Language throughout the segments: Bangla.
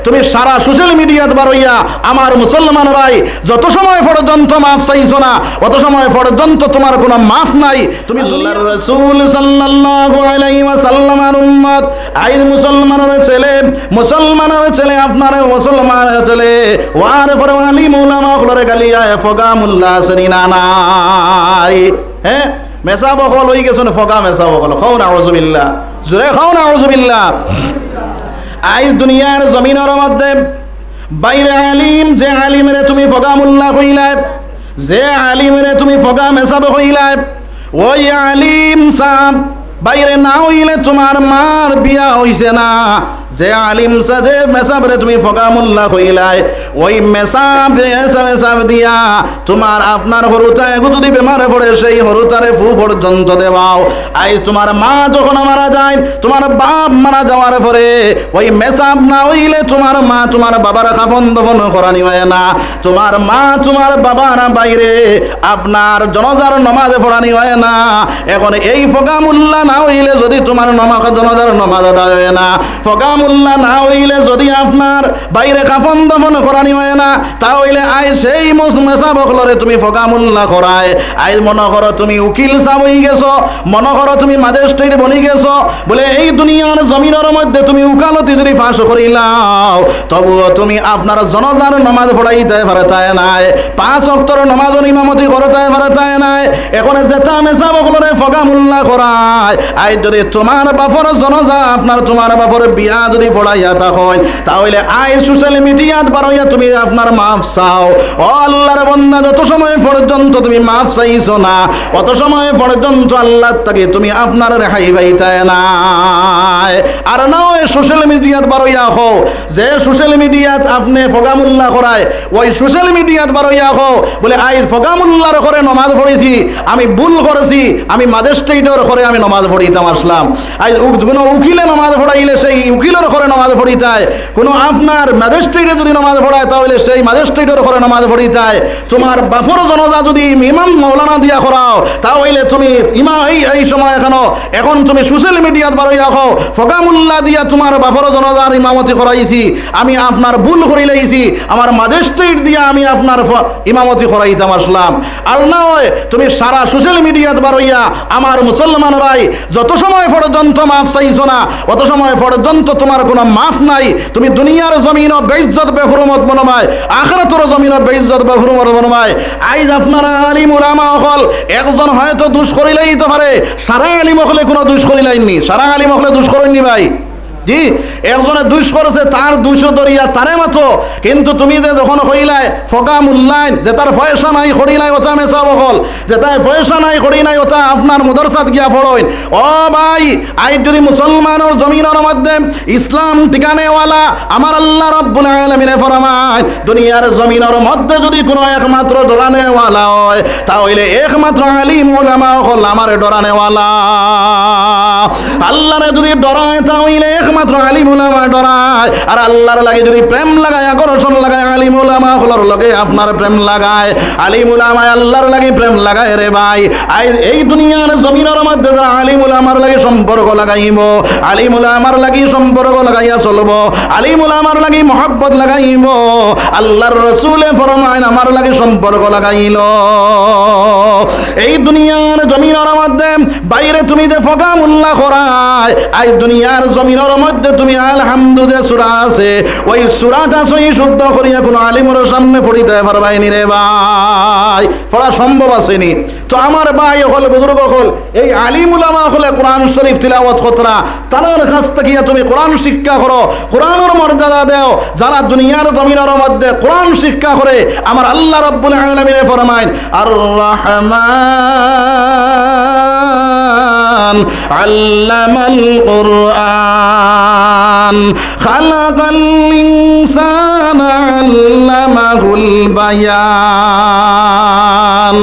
তুমি সারা সোশ্যাল মিডিয়াতে বারইয়া আমার মুসলমান ভাই যত সময় পর্যন্ত মাফ চাইছো না অত সময় পর্যন্ত তোমার কোনো মাফ নাই। তুমি আল্লাহর রাসূল সাল্লাল্লাহু আলাইহি ওয়াসাল্লামের উম্মত, আইন মুসলমানের ছেলে আপনার মুসলমানের ছেলে ওয়ার পরে আলিম উলামা হলরে গালিয়ায় ফগা মুল্লা সরিনা নাই। হ্যাঁ মেসা বকল হই গেছ না ফগা মেসা বকল খাও না আউযুবিল্লাহ জোরে খাও না আউযুবিল্লাহ। আইজ দুনিয়ার জমিনের মধ্যে বাইরে আলিম যে আলিমরে তুমি ফগা মুল্লা কইলাই, যে আলিমরে তুমি ফগা মেসাব কইলাই, ওই আলিম সাহেব বাইরে না হইলে তোমার মার বিয়া হইছে না। যে আলিম যে মেসাবরে তুমি ফগা মুল্লা কইলাই, ওই মেসাব দিয়া তোমার আপনার হরুচায় যদি বেমারে পড়ে সেই হরুচারে ফু পর্যন্ত দেওয়াও। আইজ তোমার মা যখন মারা যায়, তোমার বাপ মারা যাওয়ার পরে ওই মেসাব না হইলে তোমার মা তোমার বাবার কাফন দফন করানি হয় না। তোমার মা তোমার বাবার বাইরে আপনার জনাজার নমাজে পড়ানি হয় না। এখন এই ফগা মুল্লা না হইলে যদি তোমার জনাজার নমাজ আদায় হয় না, ফগা মুল্লা না হইলে যদি আপনার বাইরে কাফন দফন করানি হয় না, তাহলে আই সেই মেসা বকলরে তুমি ফগা মুল্লা করায়। আই মনে করো তুমি উকিল সাহেব হয়ে গেছো, মনে করো তুমি ম্যাজিস্ট্রেট বনি গেছো, বলে এই দুনিয়ার জমিনের মধ্যে তুমি উকালতি যদি ফাঁস করিলাও তবুও তুমি আপনার জনাজার নামাজ পড়াইতে পারতায় নাই, 5 ওয়াক্তের নামাজ ইমামতি করতে পারতায় নাই। এখন যেটা মেসা বকলরে ফগা মুল্লা করায়, আই যদি তোমার বাপর জনাজা আপনার তোমার বাপর বিয়া যদি পড়াইয়া থাকেন, তাহলে আই সোশ্যাল মিডিয়াত বারইয়া তুমি আপনার মাফ চাও। ও আল্লাহর বান্দা, যত সময় পর্যন্ত তুমি মাফ চাইছো না অত সময় পর্যন্ত আল্লাহ তাকে তুমি আপনার রেহাই পাইতায় না। আর না ওই সোশ্যাল মিডিয়াত বারইয়া হো, যে সোশ্যাল মিডিয়াত আপনি ফগামুল্লাহ করায়, ওই সোশ্যাল মিডিয়াত বারইয়া হো বলে আই ফগামুল্লাহর করে নমাজ পড়েছি, আমি ভুল করেছি, আমি ম্যাজিস্ট্রেটের করে আমি নমাজ পড়িতাম আসলাম। আই কোনো উকিলে নমাজ পড়াইলে সেই উকিলের করে নমাজ পড়িতায়, কোনো আপনার ম্যাজিস্ট্রেটে যদি নমাজ পড়ায় তাহলে সেই ম্যাজিস্ট্রেটের করে নমাজ পড়িতায়। তোমার বাপর জনজা যদি ইমাম মৌলানা দিয়া করাও তাহলে তুমি এই সময় এখন তুমি সোশ্যাল মিডিয়াত বারইয়া হো ফগামুল্লাহ দিয়া তোমার বাপর জনজার ইমামতি করাইছি, আমি আপনার ভুল করি লাইছি, আমার ম্যাজিস্ট্রেট দিয়া আমি আপনার ইমামতি করাইতাম আসলাম। আর না হয় তুমি সারা সোশ্যাল মিডিয়াত বারইয়া আমার মুসলমান ভাই যত সময় পর্যন্ত মাফ চাইছো না অত সময় পর্যন্ত তোমার কোনো মাফ নাই। তুমি দুনিয়ার জমিন বেইজ্জত বেহুরমত মনোমায়, আখিরাতের জমিন বেইজ্জত বেহুরমত মনোমায়। আইজ আপনারা আলিম উলামা হল একজন হয়তো দুষ করিলেই তো পারে, সারা আলিম হলে কোনো দুষ করিলাইনি, সারা আলিম হলে দুষ করেননি ভাই। জি একজনে দুষ করেছে তার 200 দরিয়া তারে মাত্র, কিন্তু তুমি যে যখন কইলাই ফগা মুল্লাইন যে তার পয়সা নাই করি নাই ওটা মেসা বকল, যে তার পয়সা নাই করি নাই ওটা আপনার মাদ্রাসাত গিয়া পড়ইন। ও ভাই আই যদি মুসলমানের জমিনের মধ্যে ইসলাম ঠিকানেওয়ালা আমার আল্লাহ রাব্বুল আলামিন ফরমায় দুনিয়ার জমিনের মধ্যে যদি কোনো একমাত্র ডরানেওয়ালা হয় তাহলে একমাত্র আলিম উলামা হল আমার ডরানেওয়ালা। আল্লাহরে যদি ডরায় তাহলে একমাত্র আলিম উলামা ডরায়। আর আল্লাহর লাগে যদি প্রেম লাগায় আকর্ষণ লাগায় আলিম উলামা হলর লগে আপনার প্রেম লাগায়, আলিম উলামা আল্লাহর লাগে প্রেম লাগায় রে ভাই। এই দুনিয়ার জমিনের মধ্যে যারা আলিম উলামার লাগে সম্পর্ক লাগাইব, আলিম উলামার লাগি সম্পর্ক লাগাইয়া চলবো, আলিম উলামার লাগি মহব্বত লাগাইব, আল্লাহর রাসূলে ফরমায় আমার লাগে সম্পর্ক লাগাইল। এই দুনিয়ার জমিনের মধ্যে বাইরে তুমি যে ফগামুল্লাহ করায়, আজ দুনিয়ার জমিনের মধ্যে তুমি আলহামদু যে সূরা আছে ওই সূরাটা সহি শুদ্ধ করিয়া কোন আলিমের সামনে পড়িতে পারবাইনি রে ভাই, পড়া সম্ভব আসেনি। তো আমার ভাই হল বুজুর্গ হল এই আলিম উলামা হলে কোরআন শরীফ তিলাওয়াত করতরা, তার কাছ থেকে তুমি কোরআন শিক্ষা করো, কোরআনের মর্যাদা দাও। যারা দুনিয়ার জমিনের মধ্যে কোরআন শিক্ষা করে আমার আল্লাহ রাব্বুল আলামিন ফরমায় আর রহমান আল্লামাল কুরআন খালাকাল ইনসানা আল্লামাহুল বায়ান।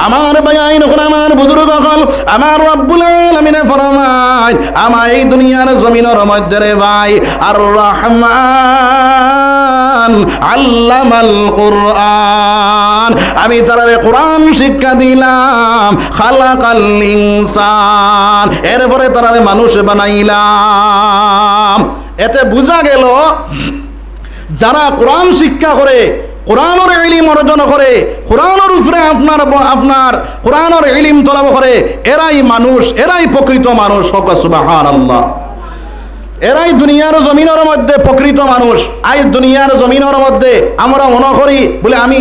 আমার বায়ান হল আমার বুজুর্গ হল আমার রব্বুল আলামিন ফরমায় আমার এই দুনিয়ার জমিনের মধ্যে রে ভাই আর রহমান আল্লামাল কুরআন, আমি তারে কোরআন শিক্ষা দিলাম, খালাকাল ইনসান এরপরে তারে মানুষ বানাইলাম। এতে বোঝা গেল যারা কোরআন শিক্ষা করে, কোরআনের ইলম অর্জন করে, কোরআনের উপরে আপনার কোরআনের ইলম তলব করে, এরাই মানুষ, এরাই প্রকৃত মানুষ। সুবহানাল্লাহ। এরাই দুনিয়ার জমিনের মধ্যে প্রকৃত মানুষ। আজ দুনিয়ার জমিনের মধ্যে আমরা মনে করি বলে আমি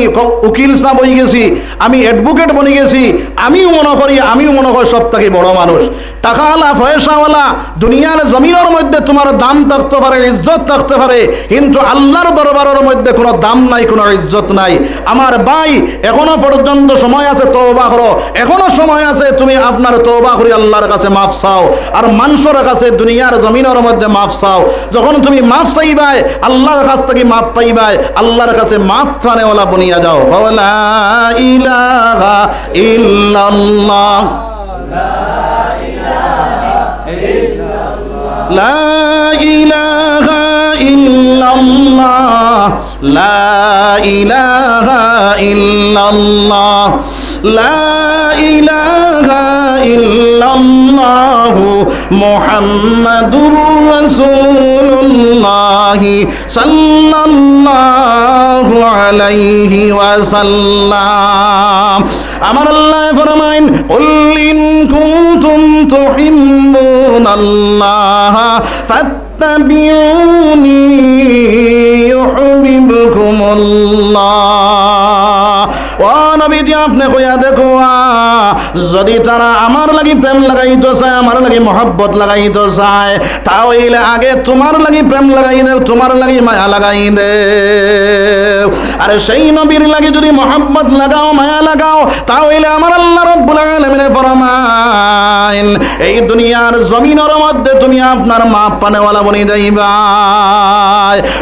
উকিল সাহেব হয়ে গেছি, আমি অ্যাডভোকেট বনে গেছি, আমিও মনে করি সব থেকে বড় মানুষ, টাকাওয়ালা পয়সাওয়ালা। দুনিয়ার জমিনের মধ্যে তোমার দাম থাকতে পারে, ইজ্জত থাকতে পারে, কিন্তু আল্লাহর দরবারের মধ্যে কোনো দাম নাই, কোনো ইজ্জত নাই। আমার ভাই, এখনো পর্যন্ত সময় আছে, তওবা করো। এখনো সময় আছে, তুমি আপনার তওবা করে আল্লাহর কাছে মাফ চাও, আর মানুষের কাছে দুনিয়ার জমিনের মধ্যে মাফ চাও। যখন তুমি মাফ চাইবাই, আল্লাহর কাছ থেকে মাফ পাইবাই, আল্লাহর কাছে মাফ পানেওয়ালা বনিয়া যাও। লা ইলাহা ইল্লাল্লাহ, লা ইলাহা ইল্লাল্লাহ, লা ইলাহা ইল্লাল্লাহ, লা ইলাহা ইল্লাল্লাহু মুহাম্মাদুর রাসূলুল্লাহ সাল্লাল্লাহু আলাইহি ওয়াসাল্লাম। আমার আল্লাহ ফরমায়েন, কুল ইন কুনতুম তুহিব্বুনাল্লাহ ফাত্তাবিউনি ইউহিব্বুকুমুল্লাহ। ও নবীজি, আপনি কইয়া দেখো, যদি তারা আমার লাগি প্রেম লাগাইতে চায়, আমার লাগি মহব্বত লাগাইতে চায়, তাহলে আগে তোমার লাগি প্রেম লাগাই দে, তোমার লাগি মায়া লাগাই দে। আরে সেই নবীর লাগি যদি মহব্বত লাগাও, মায়া লাগাও, তাহলে আমার আল্লাহ রাব্বুল আলামিন ফরমায়েন, এই দুনিয়ার জমিনের মধ্যে তুমি আপনার মাপ পানেওয়ালা বনে যাইবা।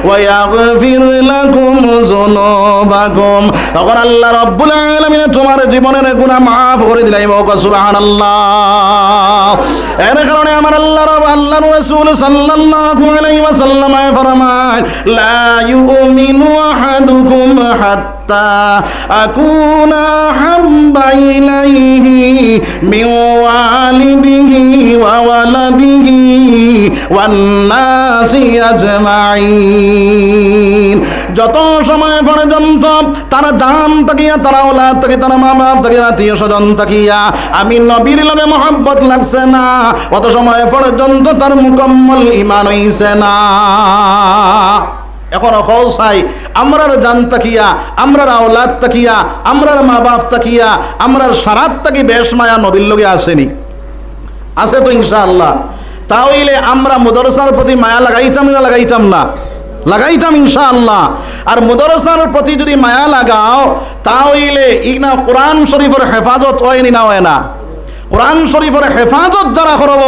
ওয়া ইয়াগফির লাকুম যুনুবাকুম, তখন আল্লাহ রাব্বুল আলামিন তোমার জীবনের গুনাহ মাফ করে দিলাই। সুবহানাল্লাহ। এর কারণে আমার আল্লাহর রাসূল সাল্লাল্লাহু আলাইহি ওয়াসাল্লাম ফরমায়, লা ইউমিনু আহাদুকুম হাত্তা আকুনা হাব্বা ইলাইহি মিন ওয়ালিদিহি ওয়া ওয়ালাদিহি ওয়ান নাসি আজমাইন। যত সময় পর্যন্ত তার দাম তাকিয়া, তারা ওলাদ তাকে, তারা মা বাপ তাকে, আত্মীয় স্বজন তাকিয়া আমি নবীর লগে মহব্বত লাগছে না, অত সময় পর্যন্ত তার মুকম্মল ঈমান হইছে না। এখন চাই আমরার জান তাকিয়া, আমরার আওলাদ তাকিয়া, আমরার মা বাপ তাকিয়া, আমরার সারাত তাকি বেশ মায়া নবীর লগে আসেনি? আছে তো ইনশাআল্লাহ। তাহলে আমরা মাদ্রাসার প্রতি মায়া লাগাইতাম না? লাগাইতাম না? লাগাইতাম ইনশাআল্লাহ। আর মাদ্রাসার প্রতি যদি মায়া লাগাও, তাহলে ইগনা কোরআন শরীফের হেফাজত হয়নি না হয় না? কোরআন শরীফের হেফাজত যারা করব,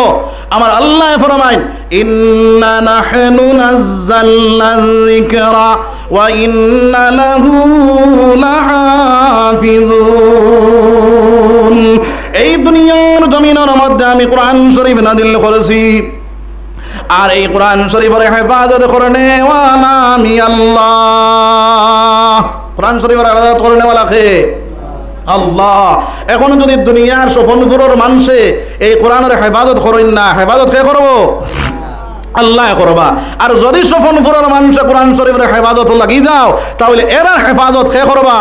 আমার আল্লাহ ফরমায়, ইন্না নাহনু নাযালনা যিকরা ওয়া ইন্না লাহু লাহাফিজুন। এই দুনিয়ার জমিনের মধ্যে আমি কোরআন শরীফ নাযিল করেছি, আর এই কোরআন শরীফের হেফাজত করে নেওয়ালা আমি আল্লাহ। কোরআন শরীফের হেফাজত করে নেওয়ালা কে? আল্লাহ। এখন যদি দুনিয়ার সফলগুলোর মানুষে এই কোরআনের হেফাজত করেন না, হেফাজত কে করবো? আল্লাহ করবা। আর যদি সফলগুলোর মানুষে কোরআন শরীফের হেফাজত লাগি যাও, তাহলে এরা হেফাজত কে করবা?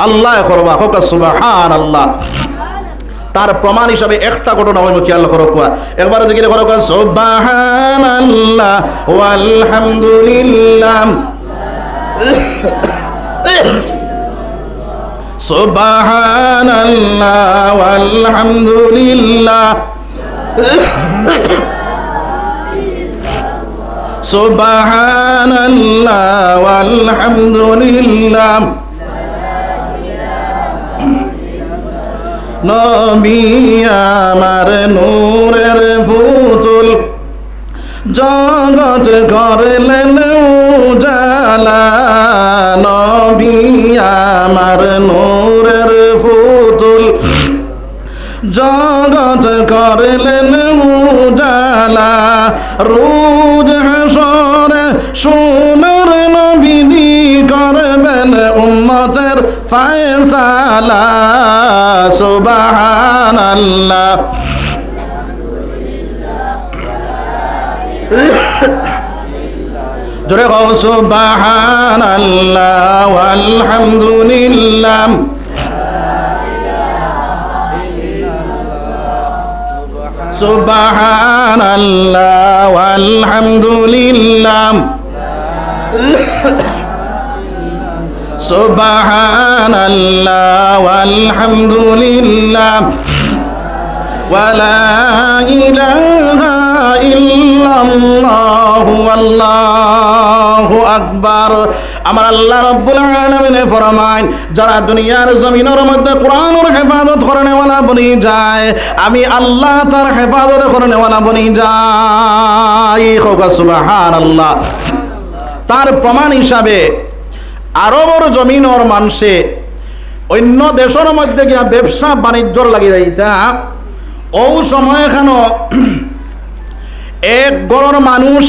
আল্লাহ করবা। সুবহানাল্লাহ। তার প্রমাণ হিসাবে একটা ঘটনা হইল, খেয়াল করো, একবার জিকির করো, সুবহানাল্লাহ ওয়ালহামদুলিল্লাহ, সুবহানাল্লাহ ওয়ালহামদুলিল্লাহ, সুবহানাল্লাহ ওয়ালহামদুলিল্লাহ। নবী আমার নূরের পুতুল, জগৎ করলেন উজালা। নবী আমার নূরের পুতুল, জগৎ করলেন উজালা। রোজ হাসরে সোনার নবী করবেন উম্মতের ফয়সালা। সুবহানাল্লাহ। জোরে কও সুবহানাল্লাহ আলহামদুলিল্লাহ সুবহানাল্লাহ আলহামদুলিল্লাহ সুবহানাল্লাহ আলহামদুলিল্লাহ ওয়ালা ইলাহা ইল্লাল্লাহু আল্লাহু আকবার। আমার আল্লাহ রাব্বুল আলামিন ফরমায়, যারা দুনিয়ার জমিনের মধ্যে কোরআনের হেফাজত করেনেওয়ালা বনি যায়, আমি আল্লাহ তার হেফাজত করেনেওয়ালা বনি যাই। সুবহানাল্লাহ। তার প্রমাণ হিসাবে আরবর জমিনের মানুষে অন্য দেশের মধ্যে গিয়া ব্যবসা বাণিজ্যর লাগি যাইতা, ও সময় কেন এক গড়র মানুষ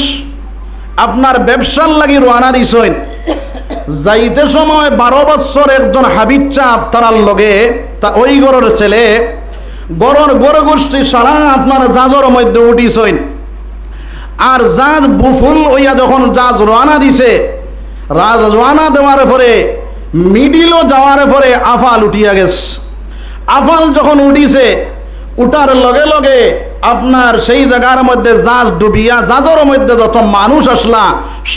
আপনার ব্যবসার লাগি রওনা দিছেন, যাইতে সময় 12 বছর একজন হাবিব চাপ তারার লগে, তা ওই গড়ের ছেলে গড়ের গড় গোষ্ঠী সারা আপনার জাজর মধ্যে উঠিছেন। আর জাজ বুফুল হইয়া যখন জাজ রওনা দিছে, রাজ রওনা দেওয়ার পরে মিডিলও যাওয়ার পরে আফাল উঠিয়া গেছে। আফাল যখন উঠিছে, উঠার লগে লগে আপনার সেই জায়গার মধ্যে জাজ ডুবিয়া, জাজর মধ্যে যত মানুষ আসলা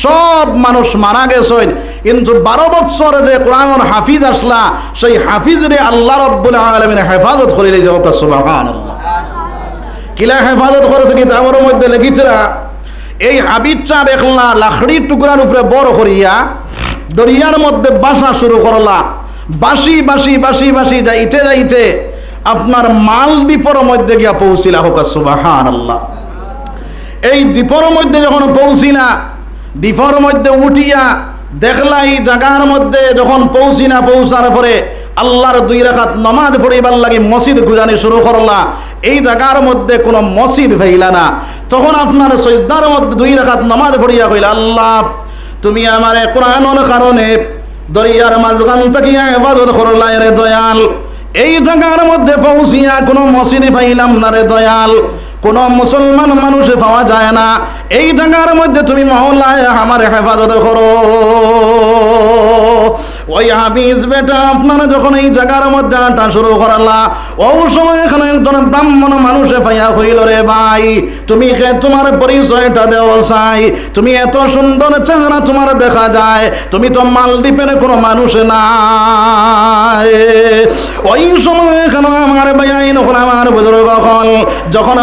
সব মানুষ মারা গেছেন। কিন্তু 12 বছর যে কোরআনের হাফিজ আসলা, সেই হাফিজরে আল্লাহ রাব্বুল আলামিন হেফাজত করে লইছে। সুবহানাল্লাহ। কিলা হেফাজত করেছে কিতাবের মধ্যে লিখিতরা, এই হাবিব চাঁদ একলা লাকড়ির টুকরার উপরে বড় করিয়া দরিয়ার মধ্যে বাসা শুরু করলা। বাসি বাসি বাসি বাসি যাইতে যাইতে আপনার মালদ্বীপের মধ্যে গিয়া পৌঁছিলা। সুবহানাল্লাহ। এই দ্বীপের মধ্যে যখন পৌঁছিনা, দ্বীপের মধ্যে উঠিয়া দেখলা এই জায়গার মধ্যে যখন পৌঁছার পরে আল্লাহর 2 রাকাত নামাজ পড়িবার লাগি মসজিদ খুঁজানি শুরু করলা। এই জায়গার মধ্যে কোনো মসজিদ পাইলা না। তখন আপনার সিজদার মধ্যে 2 রাকাত নামাজ পড়িয়া কইলা, আল্লাহ তুমি আমারে কোরআনের কারণে দরিয়ার মাঝখান থেকে ইবাদত করলা রে দয়াল। এই জায়গার মধ্যে পৌঁছিয়া কোনো মসজিদ পাইলাম না রে দয়াল, কোন মুসলমান মানুষ পাওয়া যায় না। এই জায়গার মধ্যে তুমি মাওলায় আমার হেফাজত করো। ওই হাফিজ বেটা আপনারা যখন এই জায়গার মধ্যে আটা শুরু করালা, ও সময় এখানে একজন ব্রাহ্মণ মানুষে পাইয়া হইল, রে ভাই তুমি তোমার পরিচয়টা দেও চাই, তুমি এত সুন্দর চেহারা তোমার দেখা যায়, তুমি তো মালদ্বীপের কোনো মানুষ না। ওই সময় এখানে আমার ভাই নখন আমার বুজুর্গ হল, যখন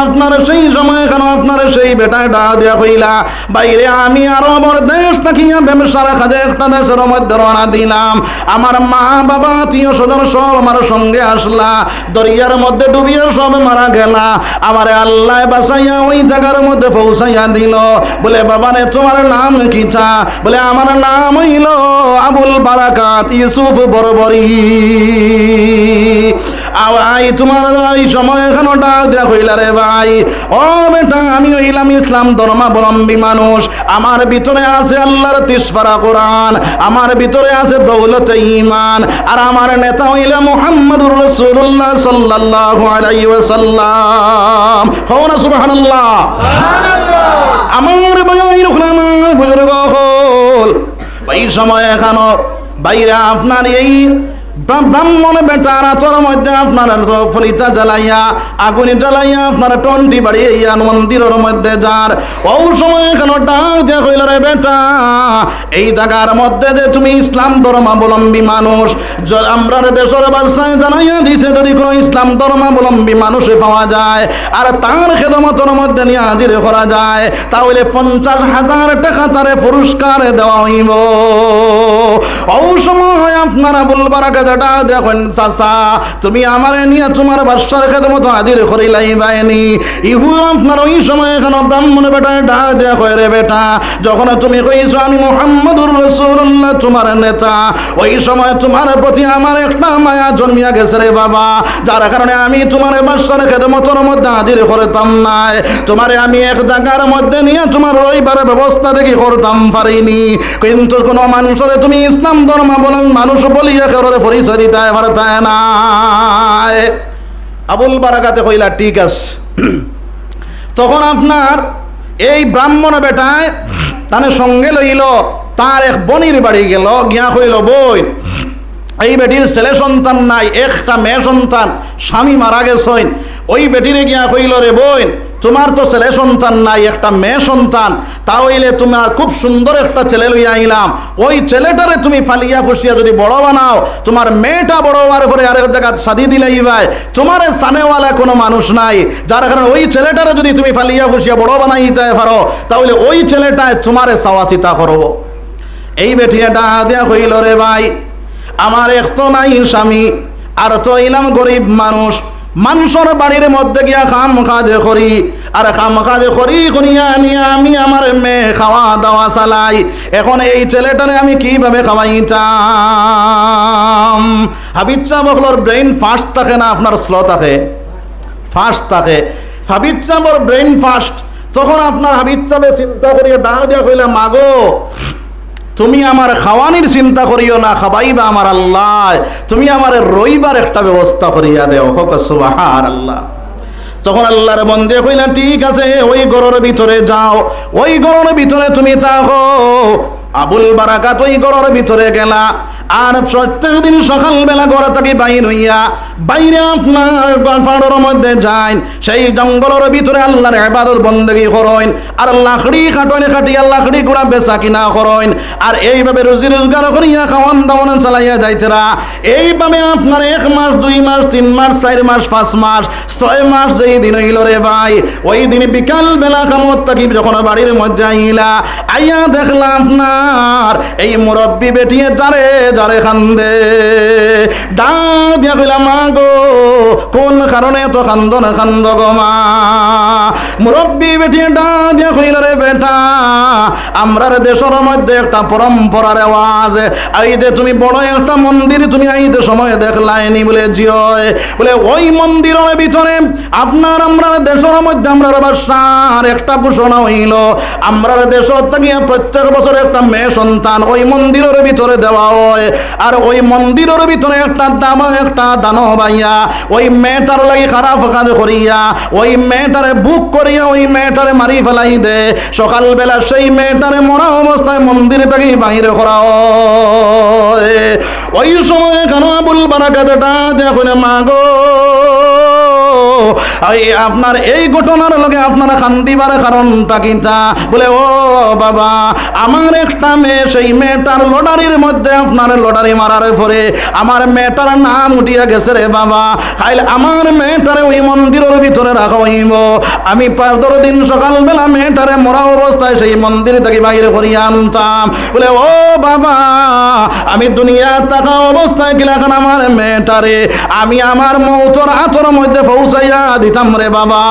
আপনার সেই সময় কেন আপনার সেই বেটাটা দেয়া হইলা, বাইরে আমি আরবর দেশ থাকিয়া ব্যবসার কাজে একটা দেশের মধ্যে রওনা দিলাম। আমার মা বাবা আত্মীয় স্বজন সব আমার সঙ্গে আসলা, দরিয়ার মধ্যে ডুবিয়ে সব মারা গেলা। আমারে আল্লাহ বাঁচাইয়া ওই জায়গার মধ্যে পৌঁছাইয়া দিল। বলে বাবারে তোমার নাম কিটা? বলে আমার নাম হইল আবুল বারাকাত ইউসুফ বরবরি। আই তোমার এই সময় এখানে ডাক দেয়া হইলা, রে ভাই ও বেটা আমি হইলাম ইসলাম ধর্মাবলম্বী মানুষ, আমার ভিতরে আছে আল্লাহর 30 পারা কোরআন, আমার ভিতরে আছে দৌলতে ঈমান, আর আমার নেতা হইলা মুহাম্মদুর রাসূলুল্লাহ সাল্লাল্লাহু আলাইহি ওয়াসাল্লাম। হও না সুবহানাল্লাহ। আমার ভাই আমার বুজুর্গ হল, এই সময় এখানে বাইরে আপনার এই ব্রাহ্মণ বেটার আচর মধ্যে আপনার ফলিতা জ্বালাইয়া আগুনে জ্বালাইয়া আপনার টন্টি বাড়িয়া মন্দিরের মধ্যে যার। ও সময় এখানে ডাক দিয়া কইল, রে বেটা এই জায়গার মধ্যে যে তুমি ইসলাম ধর্মাবলম্বী মানুষ, আমরা দেশের বাদশাহ জানাইয়া দিছে যদি কোনো ইসলাম ধর্মাবলম্বী মানুষ পাওয়া যায় আর তার খেদমতের মধ্যে নিয়ে হাজির করা যায়, তাহলে 50,000 টাকা তারে পুরস্কার দেওয়া হইব। ও সময় আপনারা বলবার যেটা দেখেন চাচা তুমি আমারে নিয়ে তোমার বাদশার খেদমত হাজির করিলাই বাইনি। ইহু আপনার ওই সময় এখানে ব্রাহ্মণ বেটা ডাক দেয়া কয়, রে বেটা যখন তুমি কইছো আমি মুহাম্মদুর রাসূলুল্লাহ তোমার নেতা, ওই সময় তোমার প্রতি আমার একটা মায়া জন্মিয়া গেছে রে বাবা, যার কারণে আমি তোমার বাদশার খেদমতের মধ্যে হাজির করতাম না। তোমারে আমি এক জায়গার মধ্যে নিয়ে তোমার রইবার ব্যবস্থা দেখি করতাম পারিনি, কিন্তু কোনো মানুষের তুমি ইসলাম ধর্মাবলম্বী মানুষ বলিয়া কারোর পরিচয় দিতে পারতে না। আবুল বারাকাতে কইলা ঠিক আছে। তখন আপনার এই ব্রাহ্মণ বেটায় তানে সঙ্গে লইল, তার এক বনির বাড়ি গেল, গিয়া কইল বই এই বেটির ছেলে সন্তান নাই, একটা মেয়ে সন্তান, স্বামী মারা গেছেন। ওই বেটিরে গিয়া কইল রে বোন, তোমার তো ছেলে সন্তান নাই, একটা মেয়ে সন্তান, তাহলে তোমার খুব সুন্দর একটা ছেলে লইয়া আইলাম, ওই ছেলেটারে তুমি ফালিয়া ফুসিয়া যদি বড় বানাও, তোমার মেয়েটা বড় হওয়ার পরে আরেক জায়গা শাদি দিলেই ভাই, তোমার সানেওয়ালা কোনো মানুষ নাই, যার কারণে ওই ছেলেটারে যদি তুমি ফালিয়া ফুসিয়া বড় বানাইতে পারো, তাহলে ওই ছেলেটায় তোমারে সাওয়াসিতা করব। এই বেটিয়াটা দেয়া হইল রে ভাই, আমার এক তো নাই স্বামী, আর তো ইলাম গরিব মানুষ, মানুষের বাড়ির মধ্যে গিয়া খাম কাজ করি, আর খাম কাজ করি করিয়া নিয়ে আমি আমার মেয়ে খাওয়া দাওয়া চালাই। এখন এই ছেলেটারে আমি কিভাবে খাওয়াইতাম? হাবিব সাহেবর ব্রেইন ফাস্ট থাকে না আপনার স্লো থাকে? ফাস্ট থাকে। হাবিব সাহেবর ব্রেইন ফাস্ট। তখন আপনার হাবিব সাহেব চিন্তা করিয়া ডাক দিয়া কইলা, মাগো তুমি আমার খাওয়ানির চিন্তা করিও না, খাবাইবা আমার আল্লাহ, তুমি আমার রইবার একটা ব্যবস্থা করিয়া দেও। হোক সুবহানাল্লাহ। তখন আল্লাহর বন্দে কইলা ঠিক আছে, ওই ঘরের ভিতরে যাও, ওই ঘরের ভিতরে তুমি থাকো। আবুল বারাকাত ওই ঘরের ভিতরে গেলা, আর প্রত্যেকদিন সকালবেলা ঘর থেকে বাইর হইয়া বাইরে আপনার পাহাড়ের মধ্যে যান, সেই জঙ্গলের ভিতরে আল্লাহর ইবাদত বন্দেগী করেন, আর লাকড়ি কাটনে কাটিয়া লাকড়ি গুড়া বেচা কিনা করেন, আর এইভাবে রুজি রোজগার করিয়া খাওয়ান দাওয়ান চালাইয়া যাইতেরা। এইভাবে আপনার 1 মাস 2 মাস 3 মাস 4 মাস 5 মাস 6 মাস যেই দিন হইল রে ভাই, ওই দিন বিকাল বেলা কামত থাকি যখন বাড়ির মধ্যে আইলা, আইয়া দেখলাম আপনার এই মুরব্বী বেটিয়ে যারে যারে কান্দে। ডাক দিয়া কইলাম, মা গো কোন কারণে তো কান্দ না কান্দ গো মা? মুরব্বী বেটিয়ে ডাক দিয়া কইল রে বেটা, আমরার দেশের মধ্যে একটা পরম্পরার রেওয়াজ, এই যে তুমি বড় একটা মন্দির তুমি আইতে সময় দেখলাইনি বলে জিয়, বলে ওই মন্দিরের ভিতরে আপনার আমরা দেশের মধ্যে আমরা বাদশার একটা ঘোষণা হইল, আমরা দেশের থেকে প্রত্যেক বছর একটা মেয়ে সন্তান ওই মন্দিরের ভিতরে দেওয়া হয়, আর ওই মন্দিরের ভিতরে একটা দানব ভাইয়া ওই মেয়েটার লাগি খারাপ কাজ করিয়া ওই মেয়েটারে বুক করিয়া ওই মেয়েটারে মারি ফেলাই দে। সকালবেলা সেই মেয়েটারে মরা অবস্থায় মন্দির থেকে বাইরে করা হয়। ওই সময় কেন আবুল বারাকাতটা দেখুন, মা গো আপনার এই ঘটনার লগে আপনারা কান্দিবার কারণটা কিটা? বলে ও বাবা, আমার একটা মেয়ে, সেই মেয়েটার লটারির মধ্যে আপনার লটারি মারার পরে আমার মেয়েটার নাম উঠিয়া গেছে রে বাবা, খাইলে আমার মেয়েটারে ওই মন্দিরের ভিতরে রাখা হইব। আমি 15 দিন সকালবেলা মেয়েটারে মরা অবস্থায় সেই মন্দির থেকে বাইরে করিয়া আনতাম। বলে ও বাবা, আমি দুনিয়া থাকা অবস্থায় গেলাম আমার মেয়েটারে আমি আমার মৌতর আচর মধ্যে পৌঁছাইয়া দিতাম রে বাবা।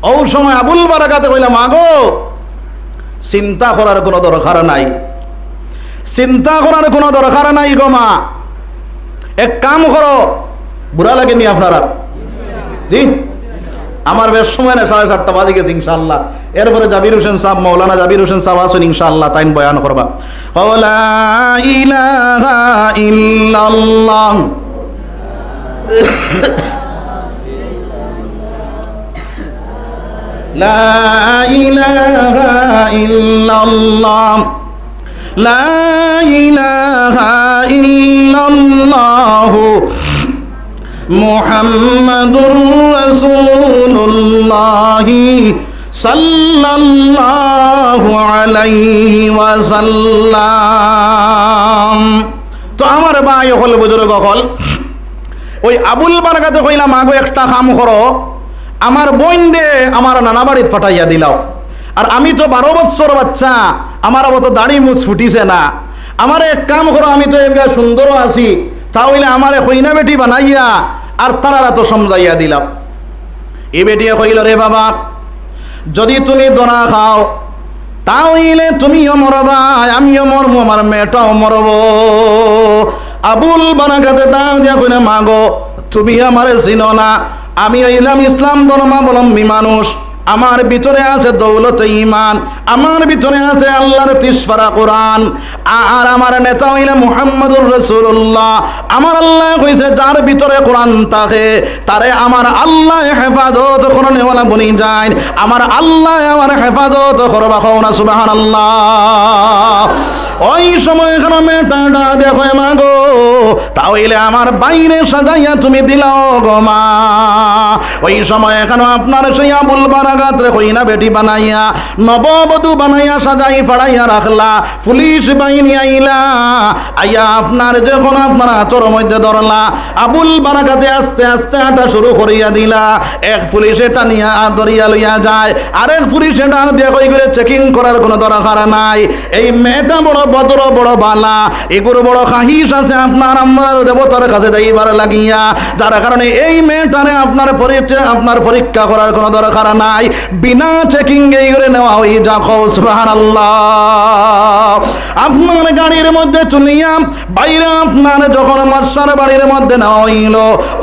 ও সময় আবুল বারাকাতে কইলাম, আগো চিন্তা করার কোনো দরকার নাই, চিন্তা করার কোনো দরকার নাই গো মা, এক কাম করো। বুড়া লাগেনি আপনারা? জি, আমার বেশ সময় না, 7:30 বাজে গেছে ইনশাআল্লাহ। এরপরে জাবির হোসেন সাহেব, মৌলানা জাবির হোসেন সাহেব আসুন ইনশাআল্লাহ, তাইন বয়ান করবা। লা ইলাহা ইল্লাল্লাহ লা ইলাহা ইল্লাল্লাহ লা ইলাহা ইল্লাল্লাহ মুহাম্মাদুর রাসূলুল্লাহ সাল্লাল্লাহু আলাইহি ওয়াসাল্লাম। তো আমার ভাই হল বুজুর্গ হল, ওই আবুল বারাকাতে কইলাম, আগো একটা কাম করো, আমার বোন দে আমার নানা বাড়িতে পাঠাইয়া দিলাও। আর আমি তো 12 বছর বাচ্চা, আমার অত দাড়ি মুছ ফুটিছে না, আমার এক কাম করো, আমি তো এবার সুন্দরও আছি, তাহলে আমার কইনা বেটি বানাইয়া আর তারা তো সমঝাইয়া দিলাম। এই বেটিয়ে কইল, রে বাবা, যদি তুমি দোনা খাও তাহলে তুমিও মরবা, আমিও মরবো, আমার মেয়েটাও মরব। আবুল বারাকাতে ডাক দিয়া কইলে, মাগো তুমি আমারে চিনো না, আমি হইলাম ইসলাম ধর্মাবলম্বী মানুষ, আমার ভিতরে আছে দৌলতে ঈমান, আমার ভিতরে আছে আল্লাহর 30 পারা কোরআন, আর আমার নেতা হইলে মুহাম্মদুর রাসূলুল্লাহ। আমার আল্লাহ কইছে যার ভিতরে কোরআন থাকে তারে আমার আল্লাহ হেফাজত করনে ওয়ালা বনি যায়, আমার আল্লাহ আমার হেফাজত করবা, কও না সুবহানাল্লাহ। ওই সময় এখানে মেয়েটা দেখো মা গো, তাহলে আমার বাইরে সাজাইয়া তুমি দিলাও গো মা। ওই সময় এখানে আপনার সেই আবুল বারাকাত রে কইনা বেটি বানাইয়া নববধূ বানাইয়া সাজাই ফাড়াইয়া রাখলা, পুলিশ বাহিনী আইলা, আইয়া আপনার যখন আপনার আচর মধ্যে ধরলা, আবুল বারাকাতে আস্তে আস্তে হাঁটা শুরু করিয়া দিলা। এক পুলিশে টানিয়া ধরিয়া লইয়া যায়, আরেক পুলিশে টান দিয়া কই করে চেকিং করার কোনো দরকার নাই। এই মেয়েটা বড় ভদ্র বড় বালা, এগুলো বড় খাহিস আছে আপনার আমার দেবতার কাছে যাইবার লাগিয়া, যার কারণে এই মেয়েটারে আপনার পরীক্ষা করার কোনো দরকার নাই, বিনা চেকিং এই করে নেওয়া হই যা। সুবহানাল্লাহ। আপনার গাড়ির মধ্যে চলিয়া বাইরে আপনার যখন বাদশার বাড়ির মধ্যে নেওয়া হইল,